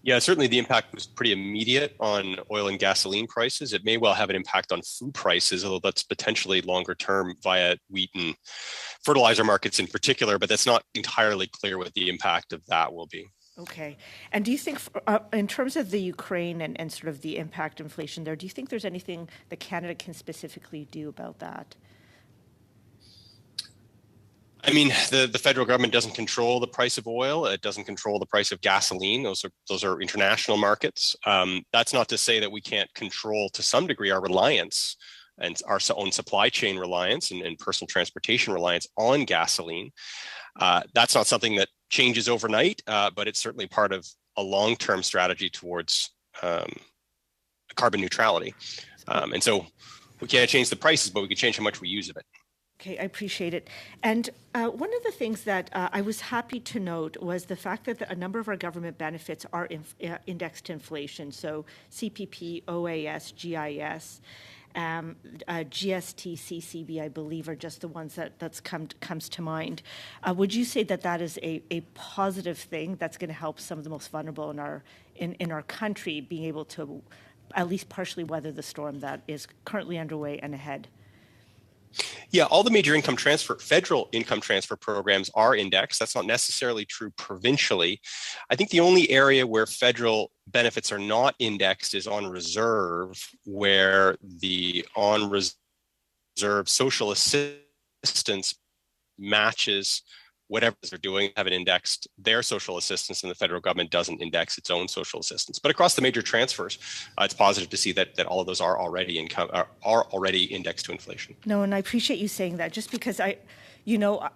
Speaker 5: Yeah, certainly the impact was pretty immediate on oil and gasoline prices. It may well have an impact on food prices, although that's potentially longer term via wheat and fertilizer markets in particular, but that's not entirely clear what the impact of that will be.
Speaker 9: Okay. And do you think, in terms of the Ukraine and sort of the impact of inflation there, do you think there's anything that Canada can specifically do about that?
Speaker 5: I mean, the federal government doesn't control the price of oil. It doesn't control the price of gasoline. Those are international markets. That's not to say that we can't control to some degree our reliance and our own supply chain reliance and personal transportation reliance on gasoline. That's not something that changes overnight, but it's certainly part of a long-term strategy towards carbon neutrality. And so we can't change the prices, but we can change how much we use of it.
Speaker 9: Okay, I appreciate it. And one of the things that I was happy to note was the fact that a number of our government benefits are indexed to inflation. So CPP, OAS, GIS, GST, CCB, I believe, are just the ones that comes to mind. Would you say that that is a positive thing that's going to help some of the most vulnerable in our country being able to at least partially weather the storm that is currently underway and ahead?
Speaker 5: Yeah, all the major federal income transfer programs are indexed. That's not necessarily true provincially. I think the only area where federal benefits are not indexed is on reserve, where the on reserve social assistance matches whatever they're doing, have it indexed their social assistance, and the federal government doesn't index its own social assistance. But across the major transfers, it's positive to see that all of those are already indexed to inflation.
Speaker 9: No, and I appreciate you saying that, just because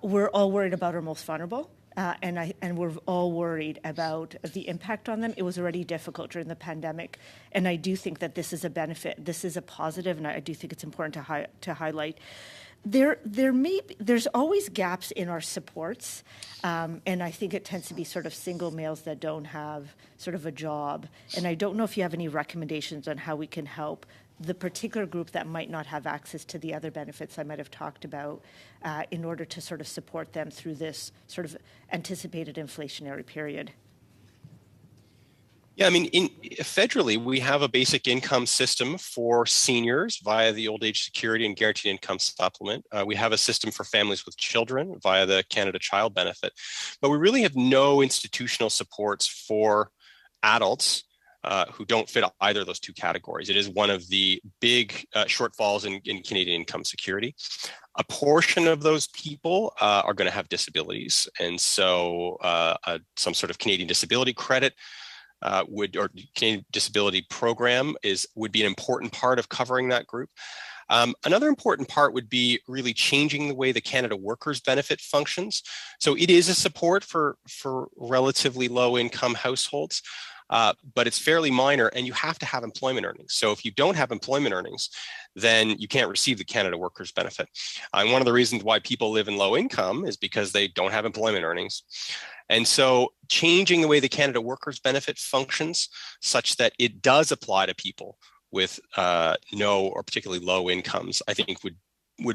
Speaker 9: we're all worried about our most vulnerable. And we're all worried about the impact on them. It was already difficult during the pandemic, and I do think that this is a benefit. This is a positive, and I do think it's important to highlight. There's always gaps in our supports, and I think it tends to be sort of single males that don't have sort of a job. And I don't know if you have any recommendations on how we can help the particular group that might not have access to the other benefits I might have talked about, in order to sort of support them through this sort of anticipated inflationary period.
Speaker 5: Yeah, I mean, federally, we have a basic income system for seniors via the Old Age Security and Guaranteed Income Supplement. We have a system for families with children via the Canada Child Benefit, but we really have no institutional supports for adults who don't fit either of those two categories. It is one of the big shortfalls in Canadian income security. A portion of those people are going to have disabilities, and so some sort of Canadian disability credit or Canadian disability program would be an important part of covering that group. Another important part would be really changing the way the Canada Workers Benefit functions. So it is a support for relatively low income households, but it's fairly minor, and you have to have employment earnings. So if you don't have employment earnings, then you can't receive the Canada Workers Benefit. And one of the reasons why people live in low income is because they don't have employment earnings. And so changing the way the Canada Workers Benefit functions such that it does apply to people with no or particularly low incomes, I think would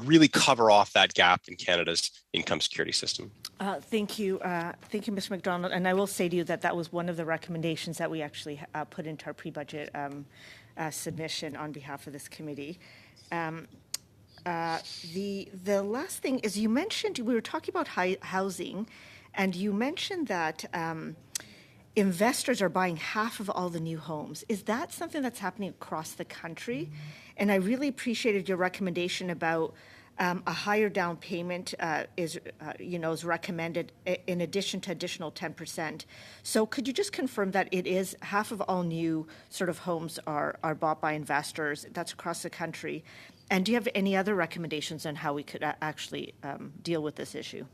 Speaker 5: really cover off that gap in Canada's income security system.
Speaker 9: Thank you, Mr. McDonald. And I will say to you that was one of the recommendations that we actually put into our pre-budget submission on behalf of this committee. The last thing is, you mentioned, we were talking about housing, and you mentioned that investors are buying half of all the new homes. Is that something that's happening across the country? And I really appreciated your recommendation about A higher down payment is recommended in addition to additional 10%. So could you just confirm that it is half of all new sort of homes are bought by investors? That's across the country. And do you have any other recommendations on how we could actually deal with this issue?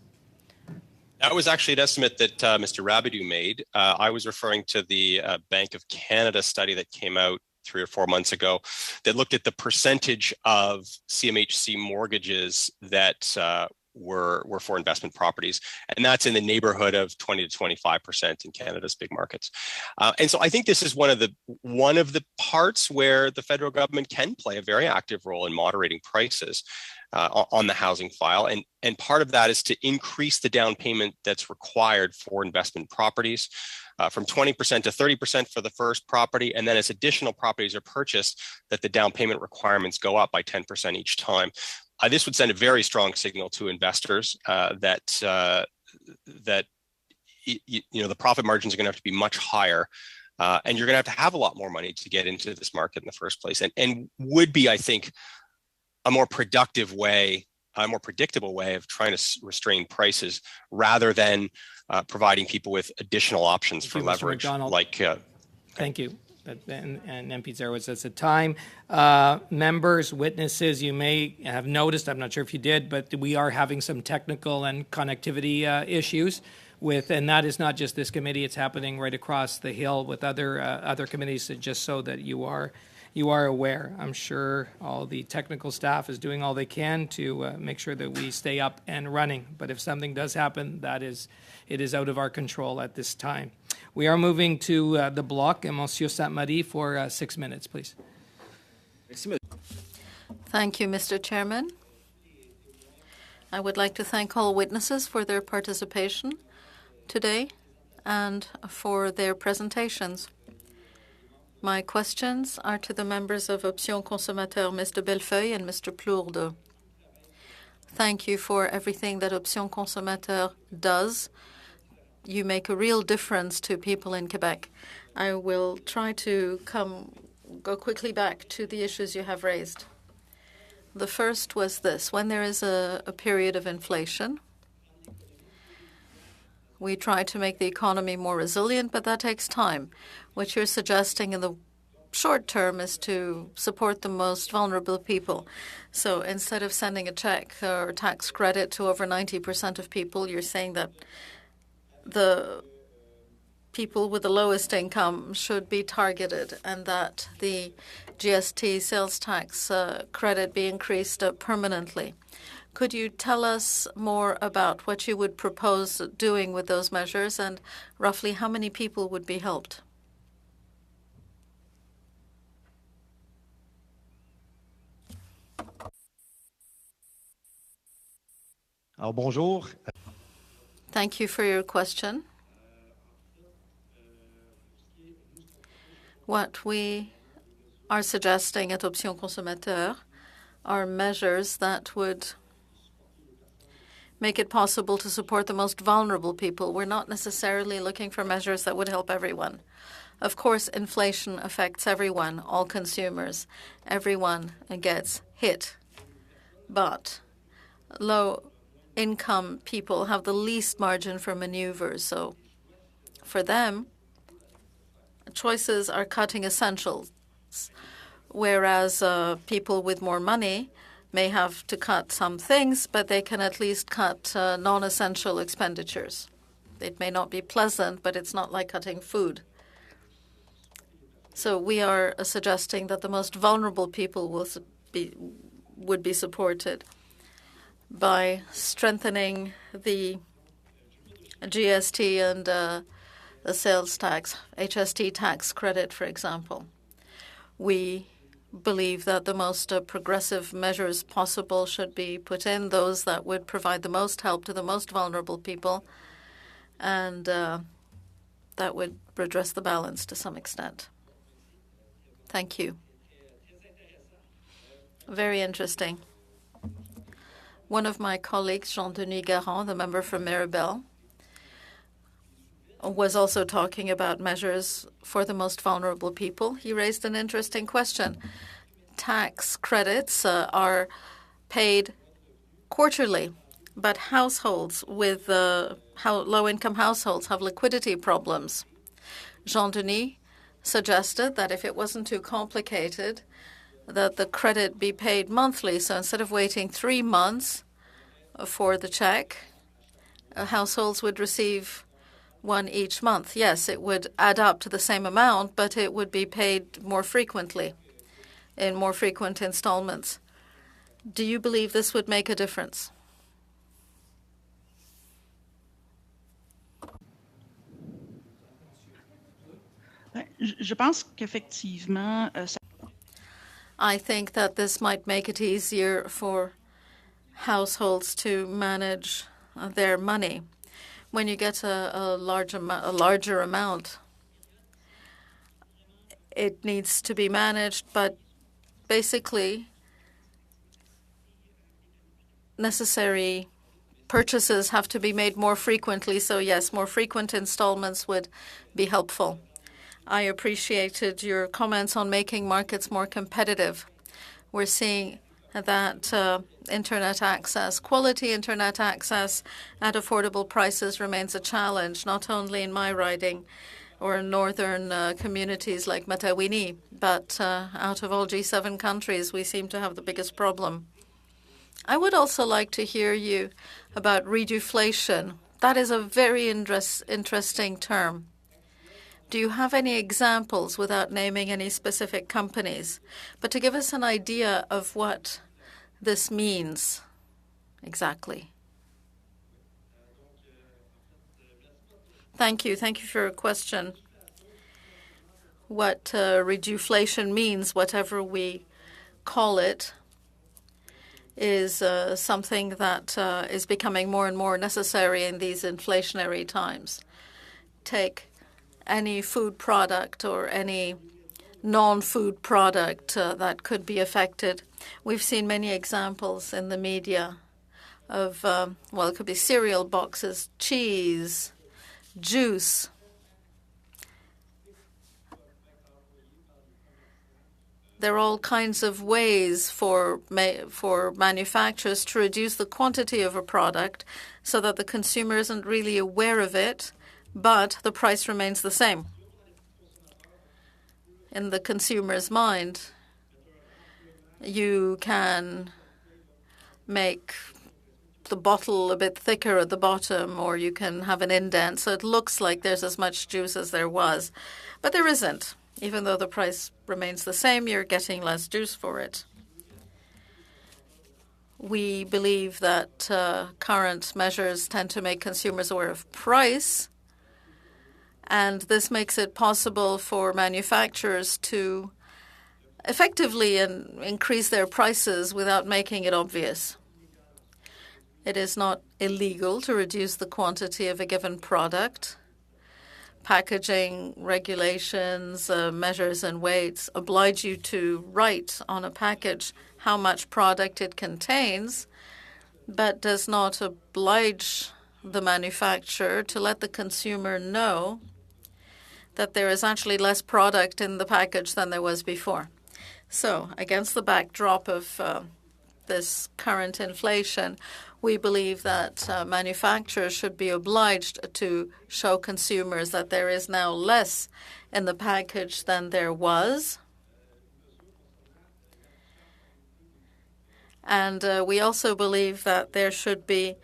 Speaker 5: That was actually an estimate that Mr. Rabideau made. I was referring to the Bank of Canada study that came out 3 or 4 months ago that looked at the percentage of CMHC mortgages that were for investment properties. And that's in the neighborhood of 20 to 25% in Canada's big markets. And so I think this is one of the parts where the federal government can play a very active role in moderating prices on the housing file. And part of that is to increase the down payment that's required for investment properties from 20% to 30% for the first property. And then as additional properties are purchased, that the down payment requirements go up by 10% each time. This would send a very strong signal to investors that the profit margins are going to have to be much higher. And you're going to have a lot more money to get into this market in the first place. And would be, I think, a more productive way, a more predictable way of trying to restrain prices rather than providing people with additional options for leverage.
Speaker 1: Thank you. And MP Zarowitz at the time. Members, witnesses, you may have noticed, I'm not sure if you did, but we are having some technical and connectivity issues and that is not just this committee, it's happening right across the hill with other committees, just so that you are aware. I'm sure all the technical staff is doing all they can to make sure that we stay up and running. But if something does happen, it is out of our control at this time. We are moving to the block, and Monsieur Sainte-Marie for 6 minutes, please.
Speaker 4: Thank you, Mr. Chairman. I would like to thank all witnesses for their participation today and for their presentations. My questions are to the members of Option Consommateur, Mr. Bellefeuille and Mr. Plourde. Thank you for everything that Option Consommateur does. You make a real difference to people in Quebec. I will try to go quickly back to the issues you have raised. The first was this. When there is a period of inflation, we try to make the economy more resilient, but that takes time. What you're suggesting in the short term is to support the most vulnerable people. So instead of sending a check or tax credit to over 90% of people, you're saying that the people with the lowest income should be targeted and that the GST sales tax credit be increased permanently. Could you tell us more about what you would propose doing with those measures and roughly how many people would be helped?
Speaker 10: Bonjour.
Speaker 4: Thank you for your question. What we are suggesting at Option Consommateur are measures that would make it possible to support the most vulnerable people. We're not necessarily looking for measures that would help everyone. Of course, inflation affects everyone, all consumers. Everyone gets hit. But low-income people have the least margin for maneuver. So for them, choices are cutting essentials, whereas people with more money may have to cut some things, but they can at least cut non-essential expenditures. It may not be pleasant, but it's not like cutting food. So we are suggesting that the most vulnerable people would be supported by strengthening the GST and the sales tax, HST tax credit, for example. We believe that the most progressive measures possible should be put in, those that would provide the most help to the most vulnerable people, and that would redress the balance to some extent. Thank you. Very interesting. One of my colleagues, Jean-Denis Garand, the member from Mirabel, was also talking about measures for the most vulnerable people. He raised an interesting question. Tax credits are paid quarterly, but households with low-income households have liquidity problems. Jean-Denis suggested that if it wasn't too complicated, that the credit be paid monthly. So instead of waiting 3 months for the check, households would receive one each month. Yes, it would add up to the same amount, but it would be paid more frequently, in more frequent installments. Do you believe this would make a difference?
Speaker 11: Je pense qu'effectivement,
Speaker 4: I think that this might make it easier for households to manage their money. When you get a larger amount, it needs to be managed, but basically necessary purchases have to be made more frequently. So yes, more frequent installments would be helpful. I appreciated your comments on making markets more competitive. We're seeing that internet access, quality internet access at affordable prices remains a challenge, not only in my riding or in northern communities like Matawini, but out of all G7 countries, we seem to have the biggest problem. I would also like to hear you about reduflation. That is a very interesting term. Do you have any examples, without naming any specific companies, but to give us an idea of what this means exactly? Thank you. Thank you for your question. What reduflation means, whatever we call it, is something that is becoming more and more necessary in these inflationary times. Take any food product or any non-food product that could be affected. We've seen many examples in the media of, well, it could be cereal boxes, cheese, juice. There are all kinds of ways for manufacturers to reduce the quantity of a product so that the consumer isn't really aware of it, but the price remains the same. In the consumer's mind, you can make the bottle a bit thicker at the bottom, or you can have an indent so it looks like there's as much juice as there was. But there isn't. Even though the price remains the same, you're getting less juice for it. We believe that current measures tend to make consumers aware of price, and this makes it possible for manufacturers to effectively increase their prices without making it obvious. It is not illegal to reduce the quantity of a given product. Packaging regulations, measures and weights oblige you to write on a package how much product it contains, but does not oblige the manufacturer to let the consumer know that there is actually less product in the package than there was before. So, against the backdrop of this current inflation, we believe that manufacturers should be obliged to show consumers that there is now less in the package than there was. And we also believe that there should be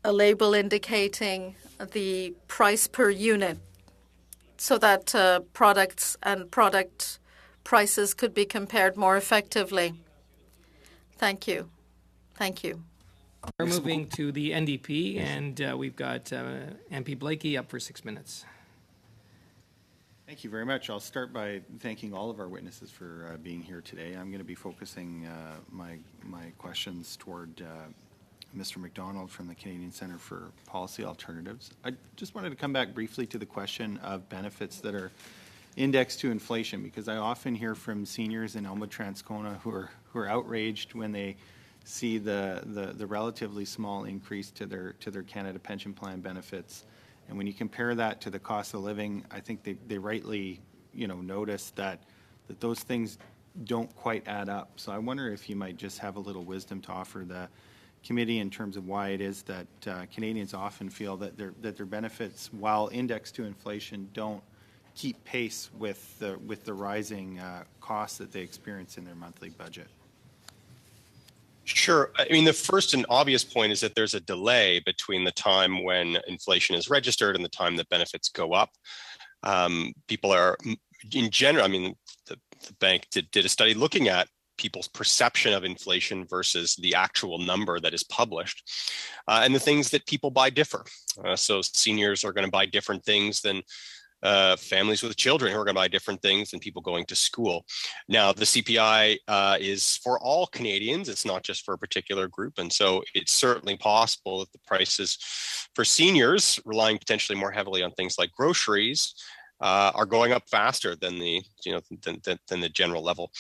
Speaker 4: a label indicating the price per unit so that products and product prices could be compared more effectively. Thank you. Thank you.
Speaker 1: We're moving to the NDP, and we've got MP Blakey up for 6 minutes.
Speaker 10: Thank you very much. I'll start by thanking all of our witnesses for being here today. I'm going to be focusing my questions toward Mr. MacDonald from the Canadian Centre for Policy Alternatives. I just wanted to come back briefly to the question of benefits that are indexed to inflation, because I often hear from seniors in Elmwood Transcona who are outraged when they see the relatively small increase to their Canada Pension Plan benefits. And when you compare that to the cost of living, I think they rightly notice that those things don't quite add up. So I wonder if you might just have a little wisdom to offer the committee in terms of why it is that Canadians often feel that their benefits, while indexed to inflation, don't keep pace with the rising costs that they experience in their monthly budget.
Speaker 5: Sure. I mean, the first and obvious point is that there's a delay between the time when inflation is registered and the time that benefits go up. People are, in general, I mean, the bank did a study looking at people's perception of inflation versus the actual number that is published. And the things that people buy differ. So seniors are going to buy different things than families with children who are going to buy different things than people going to school. Now, the CPI is for all Canadians. It's not just for a particular group. And so it's certainly possible that the prices for seniors, relying potentially more heavily on things like groceries, are going up faster than the than the general level.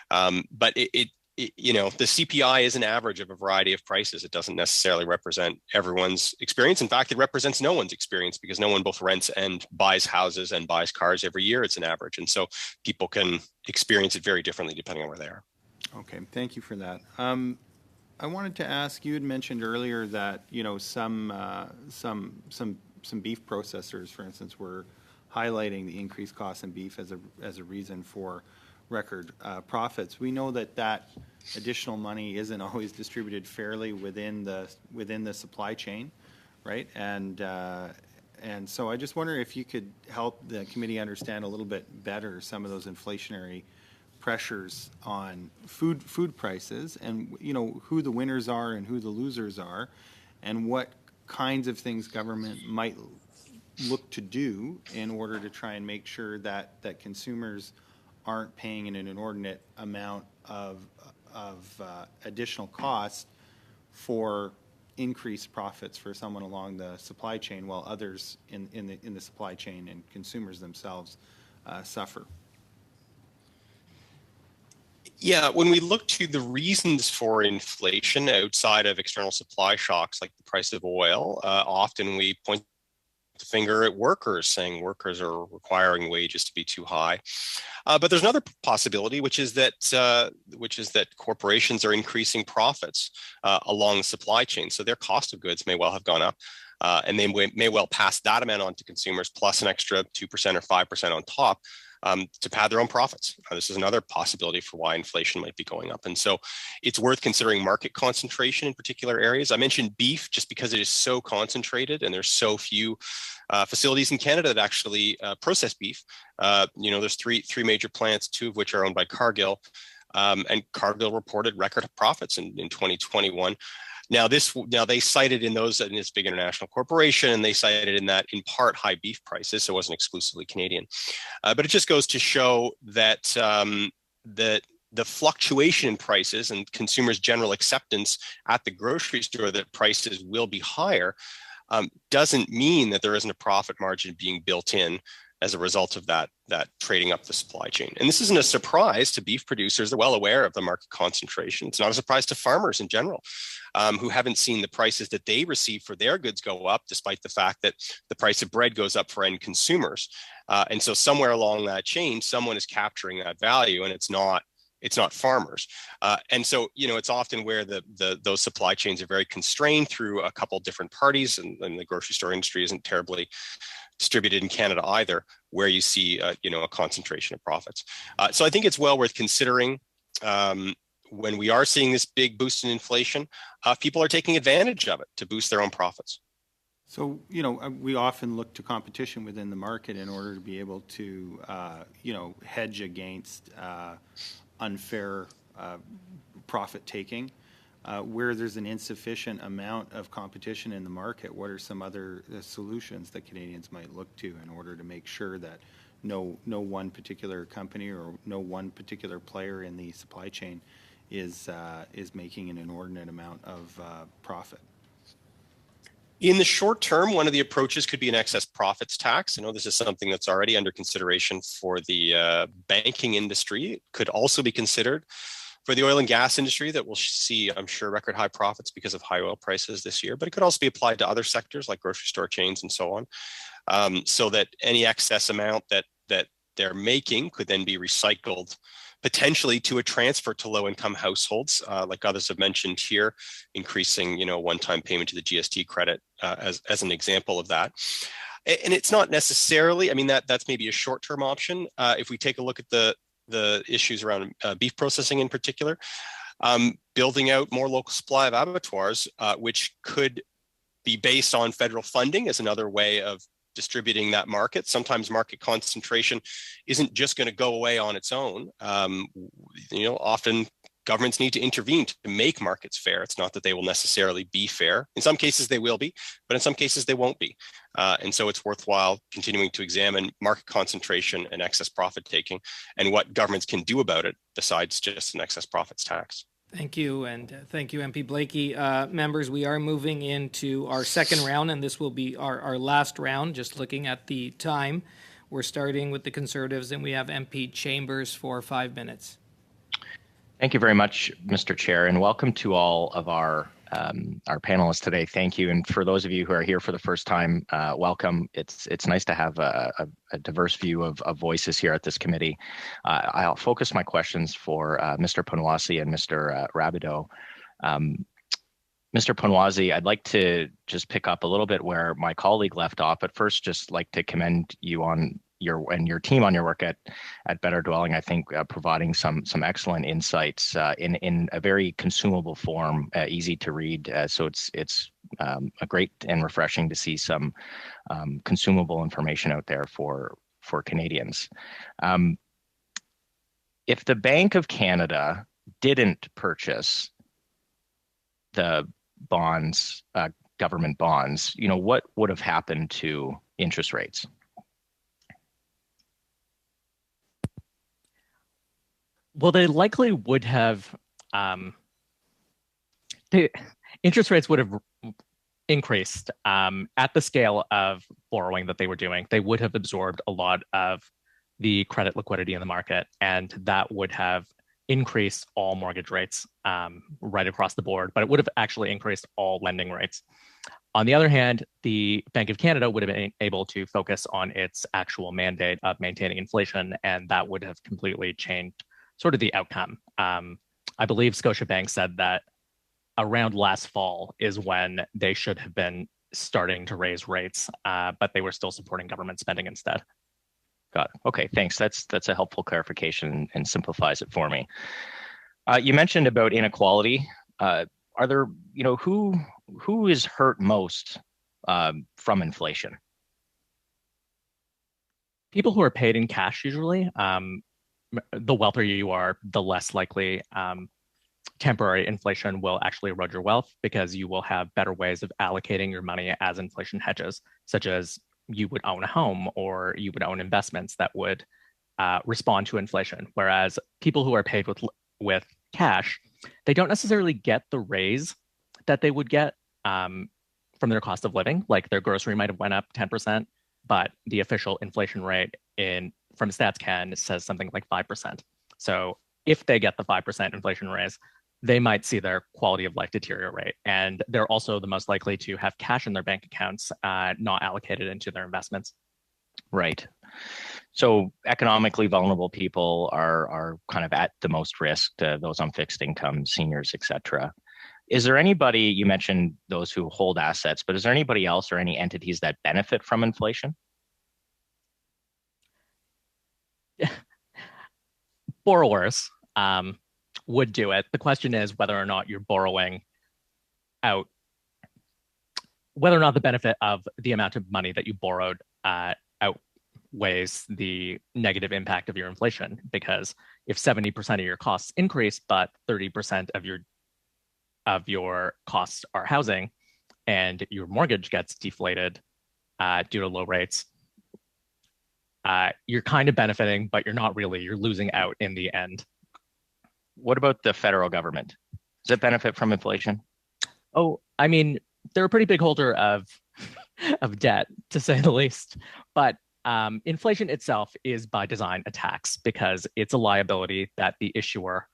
Speaker 5: But the CPI is an average of a variety of prices. It doesn't necessarily represent everyone's experience. In fact, it represents no one's experience because no one both rents and buys houses and buys cars every year. It's an average. And so people can experience it very differently depending on where they are.
Speaker 10: Okay, thank you for that. I wanted to ask, you had mentioned earlier that, some beef processors, for instance, were highlighting the increased costs in beef as a reason for record profits. We know that additional money isn't always distributed fairly within the supply chain, right? And so I just wonder if you could help the committee understand a little bit better some of those inflationary pressures on food prices, and who the winners are and who the losers are, and what kinds of things government might look to do in order to try and make sure that consumers aren't paying an inordinate amount of additional cost for increased profits for someone along the supply chain, while others in the supply chain and consumers themselves suffer.
Speaker 5: Yeah, when we look to the reasons for inflation outside of external supply shocks like the price of oil, often we point the finger at workers, saying workers are requiring wages to be too high. But there's another possibility, which is that corporations are increasing profits along the supply chain. So their cost of goods may well have gone up, and they may well pass that amount on to consumers plus an extra 2% or 5% on top to pad their own profits. This is another possibility for why inflation might be going up. And so it's worth considering market concentration in particular areas. I mentioned beef just because it is so concentrated and there's so few facilities in Canada that actually process beef. There's three major plants, two of which are owned by Cargill. And Cargill reported record profits in 2021. Now they cited in this big international corporation, and they cited in that in part high beef prices, so it wasn't exclusively Canadian. But it just goes to show that the fluctuation in prices and consumers' general acceptance at the grocery store that prices will be higher doesn't mean that there isn't a profit margin being built in as a result of that trading up the supply chain. And this isn't a surprise to beef producers. They're well aware of the market concentration. It's not a surprise to farmers in general, who haven't seen the prices that they receive for their goods go up, despite the fact that the price of bread goes up for end consumers. And so somewhere along that chain, someone is capturing that value, and it's not farmers. And so, it's often where those supply chains are very constrained through a couple different parties, and the grocery store industry isn't terribly distributed in Canada either, where you see a concentration of profits. So I think it's well worth considering when we are seeing this big boost in inflation, people are taking advantage of it to boost their own profits.
Speaker 10: So, we often look to competition within the market in order to be able to, hedge against unfair profit taking. Where there's an insufficient amount of competition in the market, what are some other solutions that Canadians might look to in order to make sure that no one particular company or no one particular player in the supply chain is making an inordinate amount of profit?
Speaker 5: In the short term, one of the approaches could be an excess profits tax. I know this is something that's already under consideration for the banking industry. It could also be considered for the oil and gas industry that will see, I'm sure, record high profits because of high oil prices this year. But it could also be applied to other sectors like grocery store chains and so on, so that any excess amount that they're making could then be recycled potentially to a transfer to low-income households, like others have mentioned here, increasing, one-time payment to the GST credit as an example of that. And it's not necessarily, that's maybe a short-term option. If we take a look at the issues around beef processing in particular, building out more local supply of abattoirs, which could be based on federal funding, is another way of distributing that market. Sometimes market concentration isn't just going to go away on its own. Often governments need to intervene to make markets fair. It's not that they will necessarily be fair. In some cases they will be, but in some cases they won't be. And so it's worthwhile continuing to examine market concentration and excess profit taking and what governments can do about it besides just an excess profits tax.
Speaker 1: Thank you, and thank you, MP Blakey. Members, we are moving into our second round, and this will be our last round, just looking at the time. We're starting with the Conservatives, and we have MP Chambers for 5 minutes.
Speaker 8: Thank you very much, Mr. Chair, and welcome to all of our panelists today. Thank you, and for those of you who are here for the first time, welcome. It's nice to have a diverse view of voices here at this committee. I'll focus my questions for Mr. Ponwasi and Mr. Rabideau. Mr. Ponwasi, I'd like to just pick up a little bit where my colleague left off, but first just like to commend you on your team on your work at Better Dwelling. I think providing some excellent insights in a very consumable form, easy to read. So it's a great and refreshing to see some consumable information out there for Canadians. If the Bank of Canada didn't purchase the bonds, government bonds, what would have happened to interest rates?
Speaker 2: Well, they likely would have, the interest rates would have increased at the scale of borrowing that they were doing. They would have absorbed a lot of the credit liquidity in the market, and that would have increased all mortgage rates right across the board, but it would have actually increased all lending rates. On the other hand, the Bank of Canada would have been able to focus on its actual mandate of maintaining inflation, and that would have completely changed sort of the outcome. I believe Scotiabank said that around last fall is when they should have been starting to raise rates, but they were still supporting government spending instead.
Speaker 8: Got it. Okay, thanks. That's a helpful clarification and simplifies it for me. You mentioned about inequality. Are there, who is hurt most from inflation?
Speaker 2: People who are paid in cash usually. The wealthier you are, the less likely temporary inflation will actually erode your wealth, because you will have better ways of allocating your money as inflation hedges, such as you would own a home or you would own investments that would respond to inflation. Whereas people who are paid with cash, they don't necessarily get the raise that they would get from their cost of living. Like their grocery might have went up 10%, but the official inflation rate from StatsCan says something like 5%. So if they get the 5% inflation raise, they might see their quality of life deteriorate. And they're also the most likely to have cash in their bank accounts not allocated into their investments.
Speaker 8: Right. So economically vulnerable people are kind of at the most risk, those on fixed income, seniors, et cetera. Is there anybody, you mentioned those who hold assets, but is there anybody else or any entities that benefit from inflation?
Speaker 2: Borrowers would do it. The question is whether or not you're borrowing out, whether or not the benefit of the amount of money that you borrowed outweighs the negative impact of your inflation. Because if 70% of your costs increase, but 30% of your costs are housing, and your mortgage gets deflated due to low rates, you're kind of benefiting, but you're not really. You're losing out in the end.
Speaker 8: What about the federal government? Does it benefit from inflation?
Speaker 2: Oh, I mean, they're a pretty big holder of debt, to say the least. But inflation itself is by design a tax, because it's a liability that the issuer,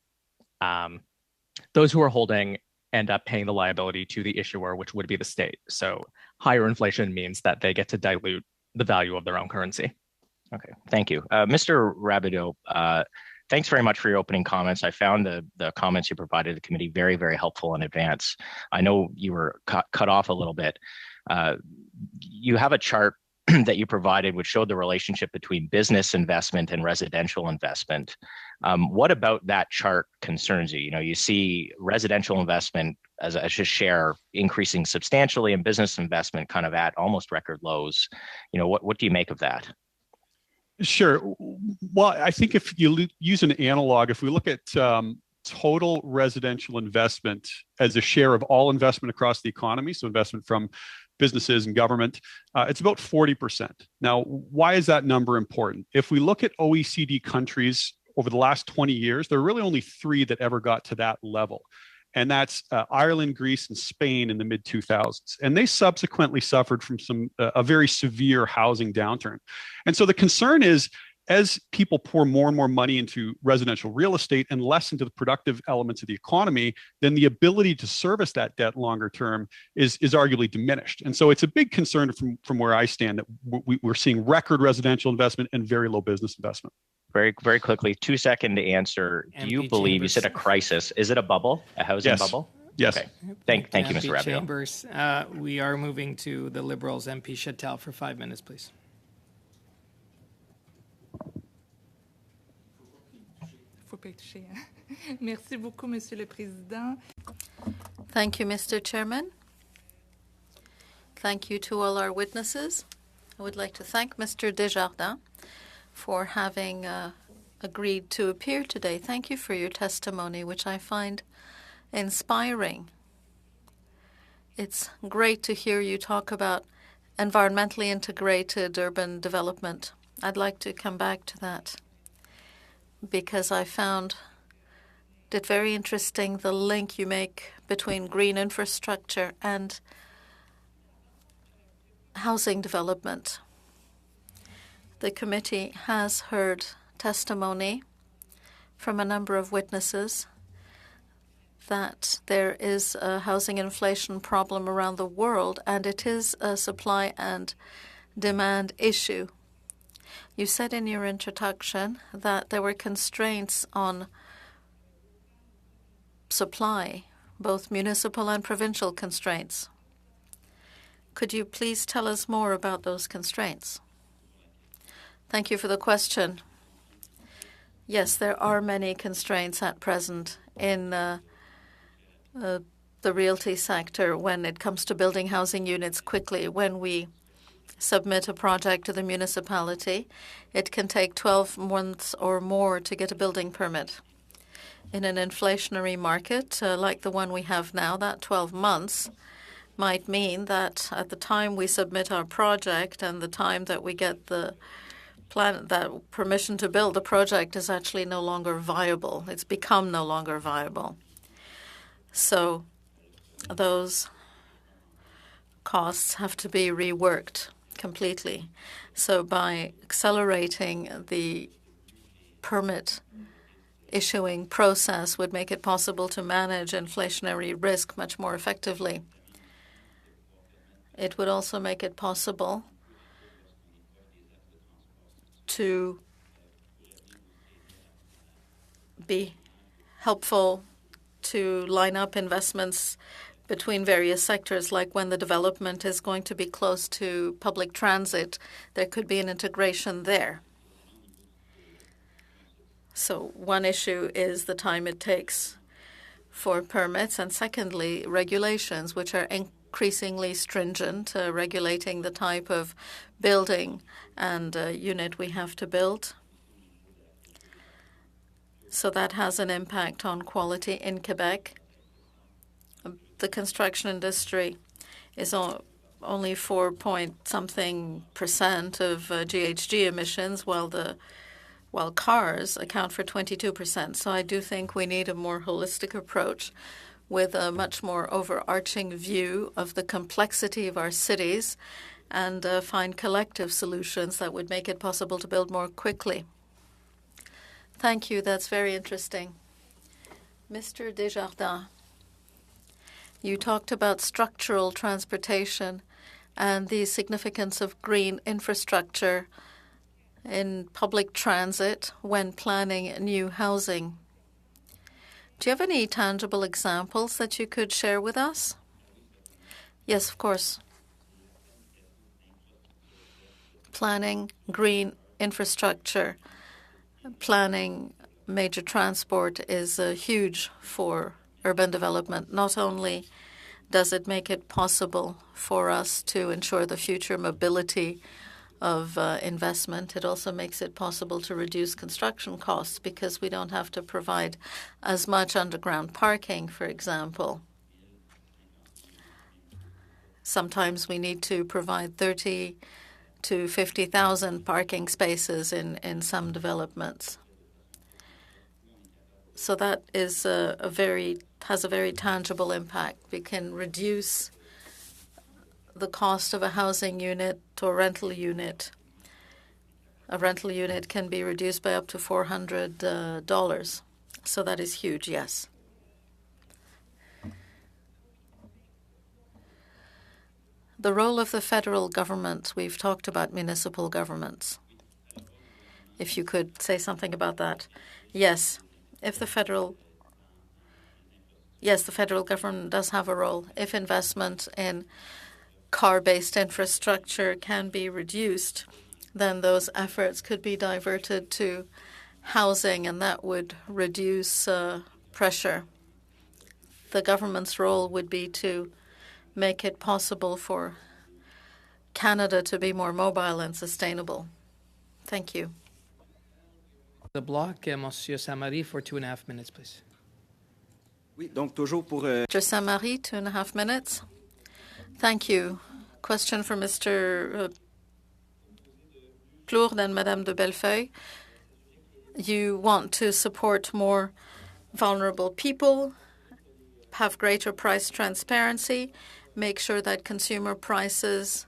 Speaker 2: those who are holding, end up paying the liability to the issuer, which would be the state. So higher inflation means that they get to dilute the value of their own currency.
Speaker 8: Okay, thank you. Mr. Rabideau, Thanks very much for your opening comments. I found the comments you provided the committee very, very helpful in advance. I know you were cut off a little bit. You have a chart that you provided which showed the relationship between business investment and residential investment. What about that chart concerns you? You know, you see residential investment as a share increasing substantially and business investment kind of at almost record lows. You know, what do you make of that?
Speaker 6: Sure. Well, I think if you use an analog, if we look at total residential investment as a share of all investment across the economy, so investment from businesses and government, it's about 40%. Now, why is that number important? If we look at OECD countries over the last 20 years, there are really only 3 that ever got to that level. And that's Ireland, Greece, and Spain in the mid-2000s. And they subsequently suffered from a very severe housing downturn. And so the concern is, as people pour more and more money into residential real estate and less into the productive elements of the economy, then the ability to service that debt longer term is arguably diminished. And so it's a big concern from where I stand that we're seeing record residential investment and very low business investment.
Speaker 8: Very, very quickly, 2-second answer. Do you believe,
Speaker 1: Chambers.
Speaker 8: you said a crisis, is it a bubble, a housing bubble?
Speaker 6: Yes.
Speaker 8: Okay. Thank you,
Speaker 1: MP
Speaker 8: Mr. Rabideau.
Speaker 1: Chambers. We are moving to the Liberals. MP Chattel for 5 minutes, please.
Speaker 12: Merci beaucoup, Monsieur le Président.
Speaker 4: Thank you, Mr. Chairman. Thank you to all our witnesses. I would like to thank Mr. Desjardins for having agreed to appear today. Thank you for your testimony, which I find inspiring. It's great to hear you talk about environmentally integrated urban development. I'd like to come back to that because I found it very interesting, the link you make between green infrastructure and housing development. The committee has heard testimony from a number of witnesses that there is a housing inflation problem around the world, and it is a supply and demand issue. You said in your introduction that there were constraints on supply, both municipal and provincial constraints. Could you please tell us more about those constraints? Thank you for the question. Yes, there are many constraints at present in the realty sector when it comes to building housing units quickly. When we submit a project to the municipality, it can take 12 months or more to get a building permit. In an inflationary market like the one we have now, that 12 months might mean that at the time we submit our project and the time that we get the plan, that permission to build, the project is actually no longer viable. It's become no longer viable. So those costs have to be reworked completely. So by accelerating the permit issuing process would make it possible to manage inflationary risk much more effectively. It would also make it possible to be helpful to line up investments between various sectors, like when the development is going to be close to public transit, there could be an integration there. So one issue is the time it takes for permits, and secondly, regulations, which are increasingly stringent, regulating the type of building and unit we have to build. So that has an impact on quality in Quebec. The construction industry is only 4-point-something% of GHG emissions, while cars account for 22%. So I do think we need a more holistic approach with a much more overarching view of the complexity of our cities and find collective solutions that would make it possible to build more quickly. Thank you. That's very interesting. Mr. Desjardins, you talked about structural transportation and the significance of green infrastructure in public transit when planning new housing. Do you have any tangible examples that you could share with us? Yes, of course. Planning green infrastructure, planning major transport is huge for urban development. Not only does it make it possible for us to ensure the future mobility of investment, it also makes it possible to reduce construction costs because we don't have to provide as much underground parking, for example. Sometimes we need to provide 30 to 50,000 parking spaces in some developments. So that is has a very tangible impact. We can reduce the cost of a housing unit or rental unit. A rental unit can be reduced by up to $400. So that is huge, yes. The role of the federal government, we've talked about municipal governments. If you could say something about that. Yes, the federal government does have a role. If investment in car-based infrastructure can be reduced, then those efforts could be diverted to housing, and that would reduce pressure. The government's role would be to make it possible for Canada to be more mobile and sustainable. Thank you.
Speaker 1: The bloc, Monsieur Samari, for 2.5 minutes, please.
Speaker 13: Oui, donc toujours pour.
Speaker 4: Mr. Samari, 2.5 minutes. Thank you. Question for Mr. Plourde and Madame de Bellefeuille. You want to support more vulnerable people, have greater price transparency, make sure that consumer goods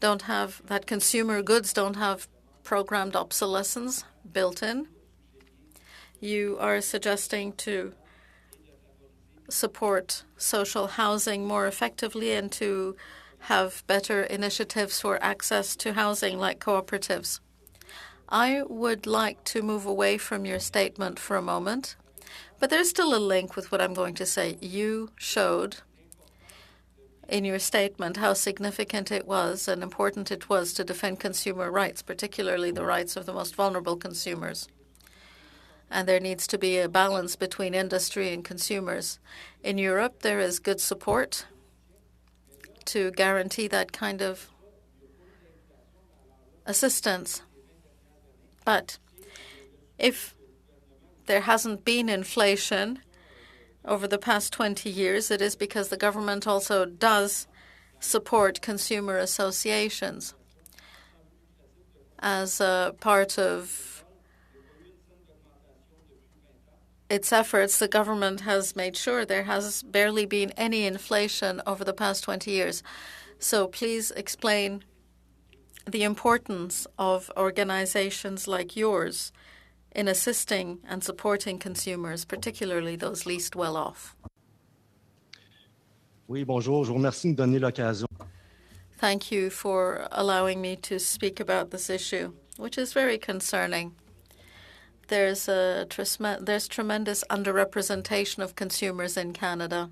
Speaker 4: don't have programmed obsolescence built in. You are suggesting to support social housing more effectively and to have better initiatives for access to housing like cooperatives. I would like to move away from your statement for a moment, but there's still a link with what I'm going to say. You showed in your statement how significant it was and important it was to defend consumer rights, particularly the rights of the most vulnerable consumers. And there needs to be a balance between industry and consumers. In Europe, there is good support to guarantee that kind of assistance. But if there hasn't been inflation over the past 20 years, it is because the government also does support consumer associations. As a part of its efforts, the government has made sure there has barely been any inflation over the past 20 years. So please explain the importance of organizations like yours in assisting and supporting consumers, particularly those least well off.
Speaker 13: Oui, bonjour. Je vous remercie de me donner l'occasion.
Speaker 4: Thank you for allowing me to speak about this issue, which is very concerning. There's tremendous underrepresentation of consumers in Canada.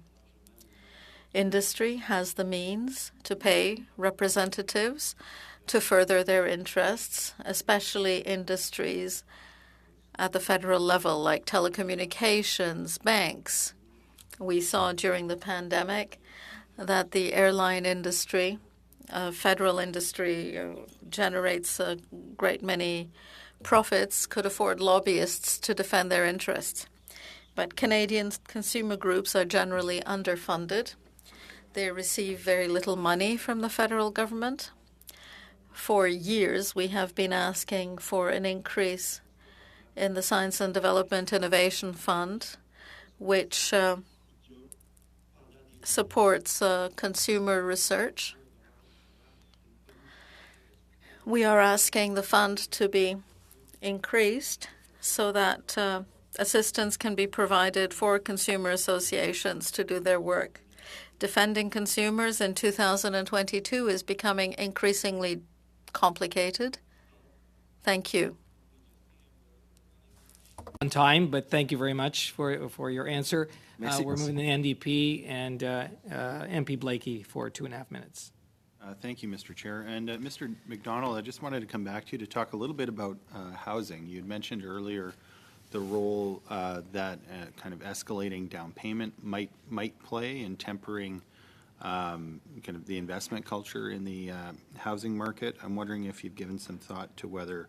Speaker 4: Industry has the means to pay representatives to further their interests, especially industries at the federal level like telecommunications, banks. We saw during the pandemic that the airline industry, federal industry, generates a great many profits, could afford lobbyists to defend their interests. But Canadian consumer groups are generally underfunded. They receive very little money from the federal government. For years, we have been asking for an increase in the Science and Development Innovation Fund, which supports consumer research. We are asking the fund to be increased so that assistance can be provided for consumer associations to do their work. Defending consumers in 2022 is becoming increasingly complicated. Thank you.
Speaker 1: On time, but thank you very much for your answer. We're moving to the NDP and MP Blakey for 2.5 minutes.
Speaker 10: Thank you, Mr. Chair. And Mr. McDonald, I just wanted to come back to you to talk a little bit about housing. You had mentioned earlier the role that kind of escalating down payment might play in tempering kind of the investment culture in the housing market. I'm wondering if you've given some thought to whether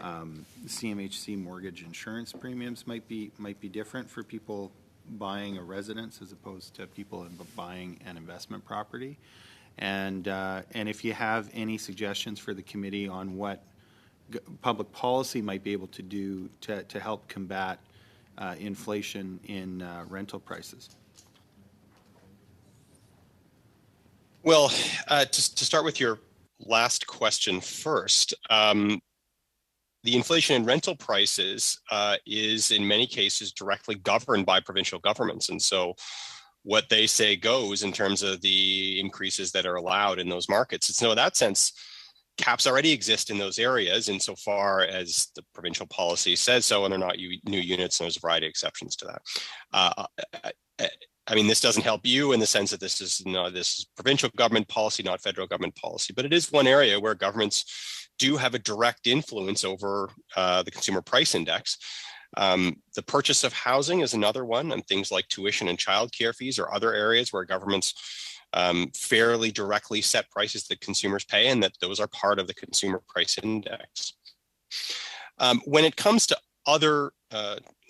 Speaker 10: CMHC mortgage insurance premiums might be different for people buying a residence as opposed to people buying an investment property, and if you have any suggestions for the committee on what public policy might be able to do to help combat inflation in rental prices.
Speaker 5: Well, to start with your last question first, the inflation in rental prices is in many cases directly governed by provincial governments. And so what they say goes in terms of the increases that are allowed in those markets. So in that sense, caps already exist in those areas insofar as the provincial policy says so, and they're not new units, and there's a variety of exceptions to that. I mean, this doesn't help you in the sense that this is provincial government policy, not federal government policy, but it is one area where governments do have a direct influence over the consumer price index. The purchase of housing is another one, and things like tuition and childcare fees are other areas where governments fairly directly set prices that consumers pay, and that those are part of the consumer price index. When it comes to other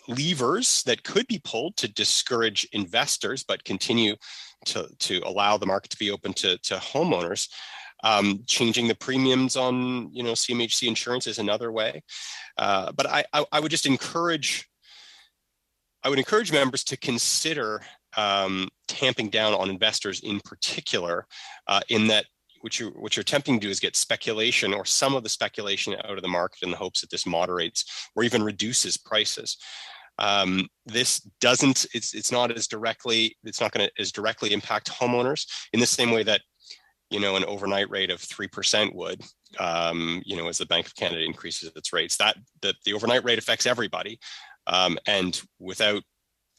Speaker 5: levers that could be pulled to discourage investors but continue to allow the market to be open to homeowners, changing the premiums on CMHC insurance is another way. But I would just encourage members to consider tamping down on investors in particular, in that what you're attempting to do is get speculation or some of the speculation out of the market in the hopes that this moderates or even reduces prices. This doesn't, it's not going to as directly impact homeowners in the same way that, an overnight rate of 3% would, as the Bank of Canada increases its rates. That the overnight rate affects everybody. And without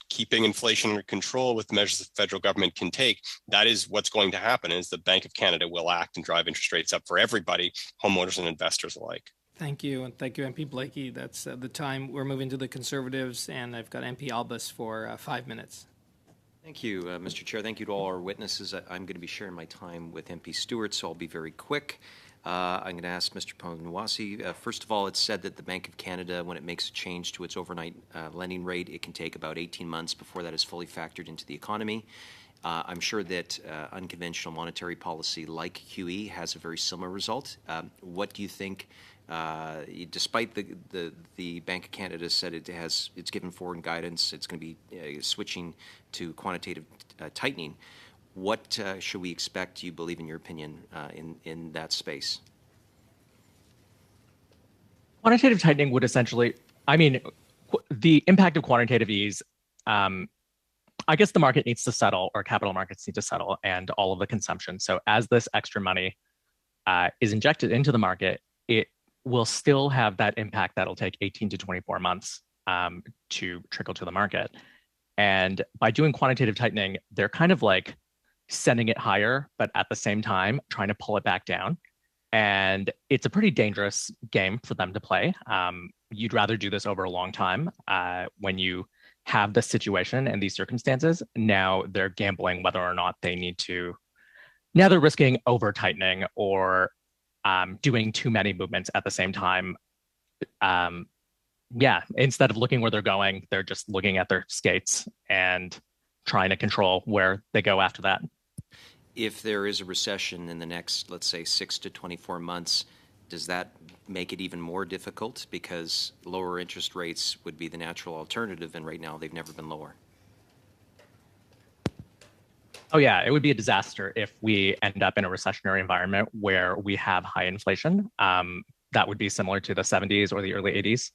Speaker 5: keeping inflation under control with the measures the federal government can take, that is what's going to happen, is the Bank of Canada will act and drive interest rates up for everybody, homeowners and investors alike.
Speaker 1: Thank you, and thank you, MP Blakey. That's the time. We're moving to the Conservatives, and I've got MP Albus for 5 minutes.
Speaker 14: Thank you, Mr. Chair. Thank you to all our witnesses. I'm going to be sharing my time with MP Stewart, so I'll be very quick. I'm going to ask Mr. Ponwasi. First of all, it's said that the Bank of Canada, when it makes a change to its overnight lending rate, it can take about 18 months before that is fully factored into the economy. I'm sure that unconventional monetary policy like QE has a very similar result. What do you think, despite the Bank of Canada said it's given forward guidance, it's going to be switching to quantitative tightening, what should we expect, do you believe, in your opinion, in that space?
Speaker 2: Quantitative tightening would essentially, the impact of quantitative ease, I guess the market needs to settle, or capital markets need to settle, and all of the consumption. So as this extra money is injected into the market, it will still have that impact that'll take 18 to 24 months to trickle to the market. And by doing quantitative tightening, they're kind of like sending it higher, but at the same time, trying to pull it back down. And it's a pretty dangerous game for them to play. You'd rather do this over a long time when you have this situation and these circumstances. Now they're gambling whether or not they need to. Now they're risking over tightening or doing too many movements at the same time. Instead of looking where they're going, they're just looking at their skates and trying to control where they go after that.
Speaker 14: If there is a recession in the next, let's say, 6 to 24 months, does that make it even more difficult? Because lower interest rates would be the natural alternative, and right now they've never been lower.
Speaker 2: Oh yeah, it would be a disaster if we end up in a recessionary environment where we have high inflation. That would be similar to the 70s or the early 80s.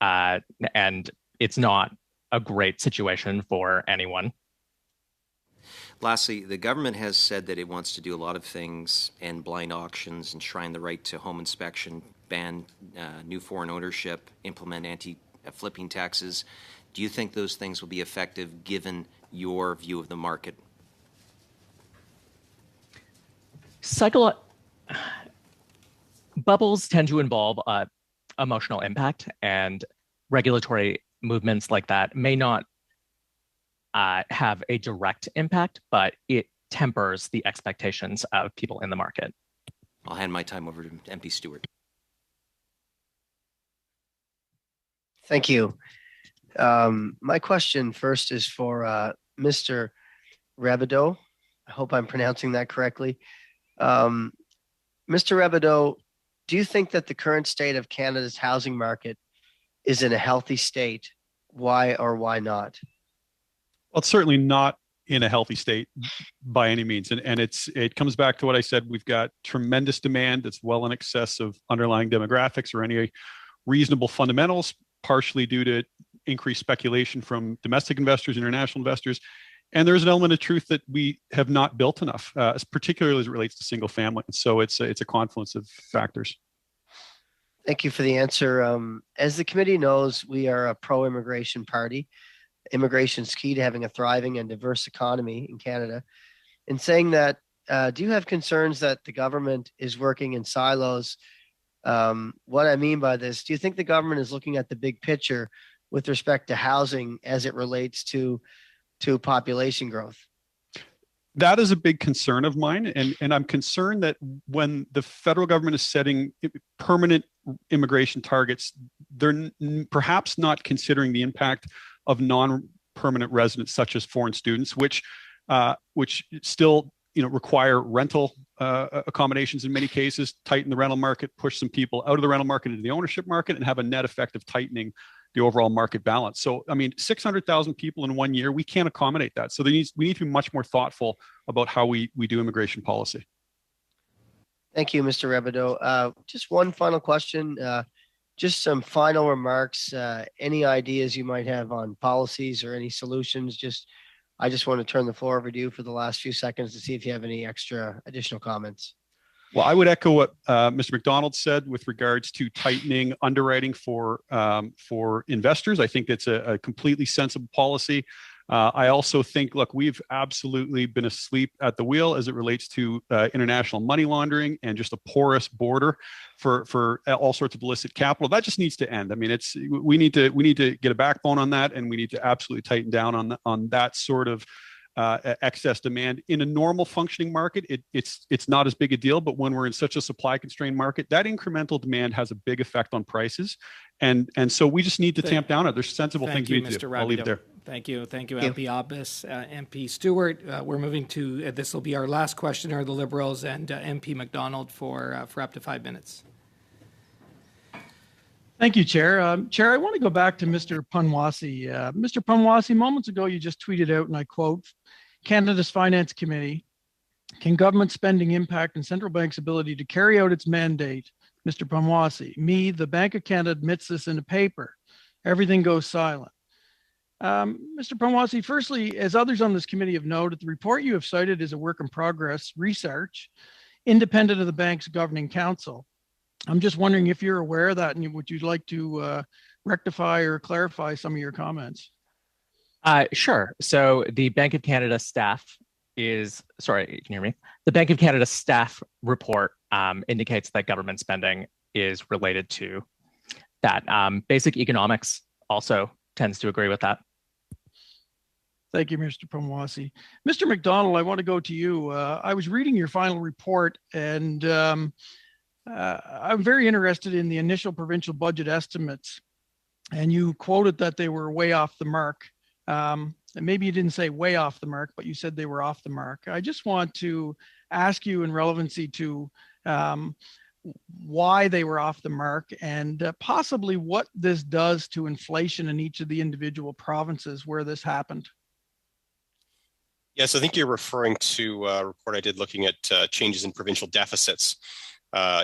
Speaker 2: And it's not a great situation for anyone.
Speaker 14: Lastly, the government has said that it wants to do a lot of things, and blind auctions, enshrine the right to home inspection, ban new foreign ownership, implement anti-flipping taxes. Do you think those things will be effective given your view of the market?
Speaker 2: Bubbles tend to involve emotional impact, and regulatory movements like that may not have a direct impact, but it tempers the expectations of people in the market.
Speaker 14: I'll hand my time over to MP Stewart.
Speaker 15: Thank you. My question first is for Mr. Rabideau. I hope I'm pronouncing that correctly. Mr. Rabideau, do you think that the current state of Canada's housing market is in a healthy state? Why or why not?
Speaker 6: Well, it's certainly not in a healthy state by any means. And it comes back to what I said. We've got tremendous demand that's well in excess of underlying demographics or any reasonable fundamentals, partially due to increased speculation from domestic investors, international investors. And there's an element of truth that we have not built enough, particularly as it relates to single family. And so it's a confluence of factors.
Speaker 15: Thank you for the answer. As the committee knows, we are a pro-immigration party. Immigration is key to having a thriving and diverse economy in Canada. In saying that, do you have concerns that the government is working in silos? What I mean by this, do you think the government is looking at the big picture with respect to housing as it relates to population growth?
Speaker 6: That is a big concern of mine. And I'm concerned that when the federal government is setting permanent immigration targets, they're perhaps not considering the impact of non-permanent residents, such as foreign students, which still require rental accommodations in many cases, tighten the rental market, push some people out of the rental market into the ownership market, and have a net effect of tightening the overall market balance. So, 600,000 people in 1 year, we can't accommodate that. So we need to be much more thoughtful about how we do immigration policy.
Speaker 15: Thank you, Mr. Rabideau. Just one final question. Just some final remarks. Any ideas you might have on policies or any solutions? I just want to turn the floor over to you for the last few seconds to see if you have any extra additional comments.
Speaker 6: Well, I would echo what Mr. McDonald said with regards to tightening underwriting for investors. I think that's a completely sensible policy. I also think, look, we've absolutely been asleep at the wheel as it relates to international money laundering and just a porous border for all sorts of illicit capital. That just needs to end. We need to get a backbone on that, and we need to absolutely tighten down on that sort of excess demand. In a normal functioning market, it's not as big a deal, but when we're in such a supply constrained market, that incremental demand has a big effect on prices, and so we just need to tamp down it. There's sensible things we need to do. I'll leave it there.
Speaker 1: Thank you, MP Abbas, MP Stewart. We're moving to this will be our last questioner, the Liberals, and MP McDonald for up to 5 minutes.
Speaker 16: Thank you, Chair. Chair, I want to go back to Mr. Punwasi. Mr. Punwasi, moments ago you just tweeted out, and I quote, Canada's Finance Committee, can government spending impact on central bank's ability to carry out its mandate? Mr. Punwasi, the Bank of Canada admits this in a paper. Everything goes silent. Mr. Punwasi, firstly, as others on this committee have noted, the report you have cited is a work in progress research, independent of the bank's governing council. I'm just wondering if you're aware of that and would you like to rectify or clarify some of your comments?
Speaker 2: Sure. So the Bank of Canada staff sorry, can you hear me? The Bank of Canada staff report indicates that government spending is related to that. Basic economics also tends to agree with that.
Speaker 16: Thank you, Mr. Punwasi. Mr. McDonald, I want to go to you. I was reading your final report, and I'm very interested in the initial provincial budget estimates, and you quoted that they were way off the mark. And maybe you didn't say way off the mark, but you said they were off the mark. I just want to ask you in relevancy to why they were off the mark and possibly what this does to inflation in each of the individual provinces where this happened.
Speaker 5: Yes, I think you're referring to a report I did looking at changes in provincial deficits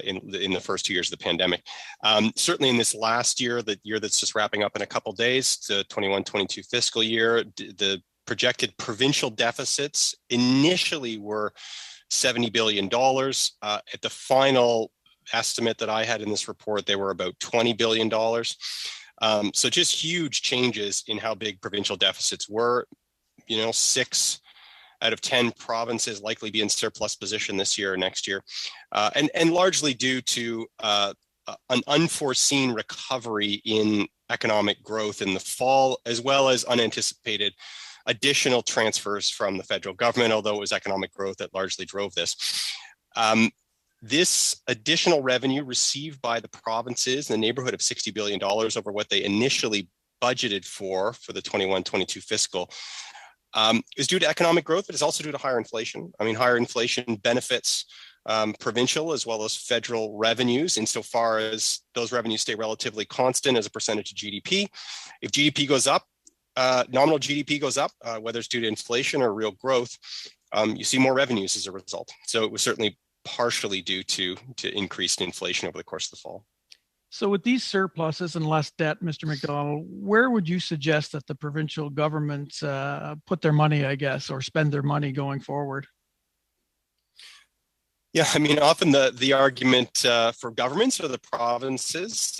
Speaker 5: in the first 2 years of the pandemic. Certainly in this last year, the year that's just wrapping up in a couple days, the 21-22 fiscal year, the projected provincial deficits initially were $70 billion. At the final estimate that I had in this report, they were about $20 billion. So just huge changes in how big provincial deficits were. 6 out of 10 provinces likely be in surplus position this year or next year, and largely due to an unforeseen recovery in economic growth in the fall, as well as unanticipated additional transfers from the federal government, although it was economic growth that largely drove this. This additional revenue received by the provinces in the neighborhood of $60 billion over what they initially budgeted for the 21-22 fiscal is due to economic growth, but it's also due to higher inflation. I mean, higher inflation benefits provincial as well as federal revenues insofar as those revenues stay relatively constant as a percentage of GDP. If GDP goes up, nominal GDP goes up, whether it's due to inflation or real growth, you see more revenues as a result. So it was certainly partially due to increased inflation over the course of the fall.
Speaker 16: So with these surpluses and less debt, Mr. McDonald, where would you suggest that the provincial governments put their money, I guess, or spend their money going forward?
Speaker 5: Yeah, I mean, often the argument for governments or the provinces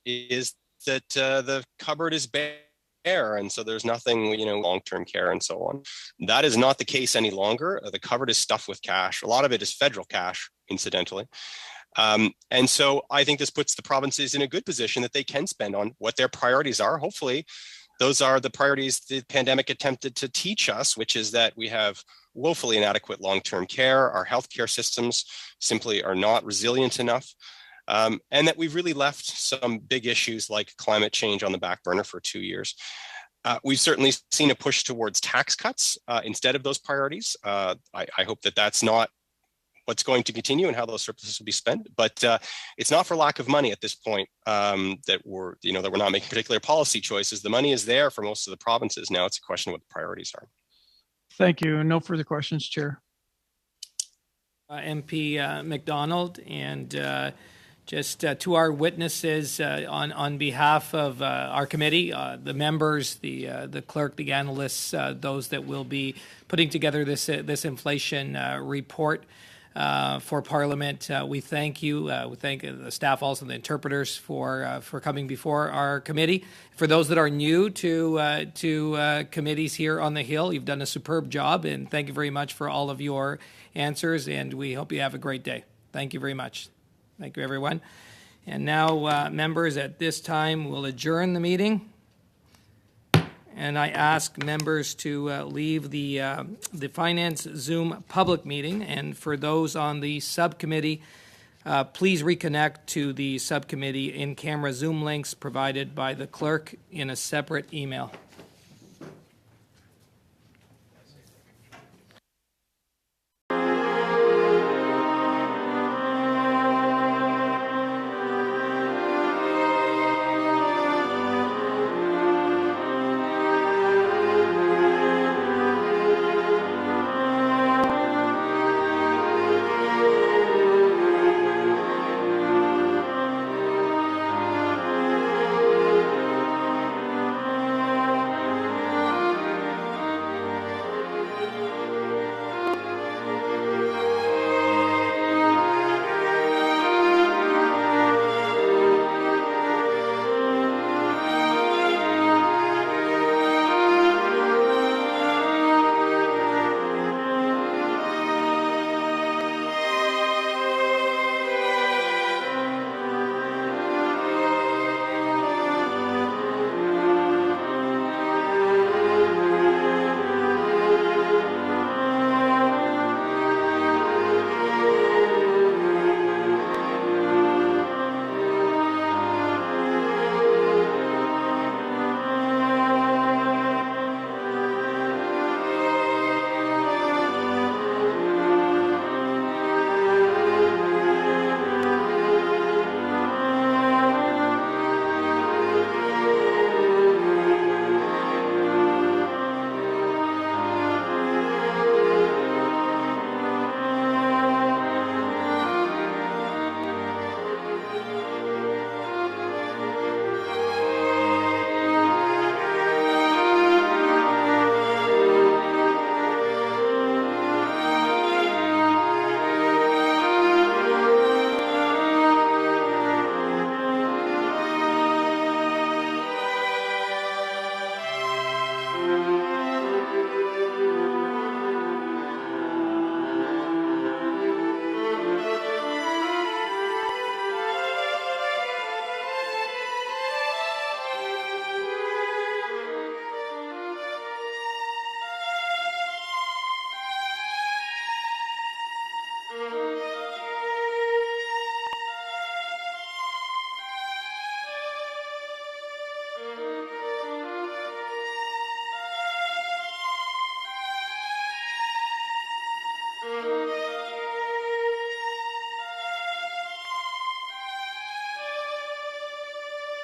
Speaker 5: is that the cupboard is bare, and so there's nothing, long-term care and so on. That is not the case any longer. The cupboard is stuffed with cash. A lot of it is federal cash, incidentally. And so I think this puts the provinces in a good position that they can spend on what their priorities are. Hopefully, those are the priorities the pandemic attempted to teach us, which is that we have woefully inadequate long-term care. Our healthcare systems simply are not resilient enough. And that we've really left some big issues like climate change on the back burner for 2 years. We've certainly seen a push towards tax cuts instead of those priorities. I hope that that's not what's going to continue and how those surpluses will be spent. But it's not for lack of money at this point that we're not making particular policy choices. The money is there for most of the provinces. Now it's a question of what the priorities are.
Speaker 16: Thank you. No further questions, Chair.
Speaker 1: MP McDonald, and just to our witnesses on behalf of our committee, the members, the clerk, the analysts, those that will be putting together this inflation report for Parliament. We thank you. We thank the staff, also the interpreters, for coming before our committee. For those that are new to committees here on the Hill, you've done a superb job, and thank you very much for all of your answers, and we hope you have a great day. Thank you very much. Thank you, everyone. And now, members, at this time, we'll adjourn the meeting. And I ask members to leave the Finance Zoom public meeting. And for those on the subcommittee, please reconnect to the subcommittee in-camera Zoom links provided by the clerk in a separate email.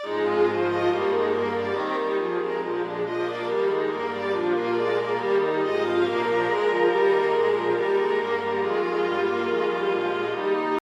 Speaker 17: you.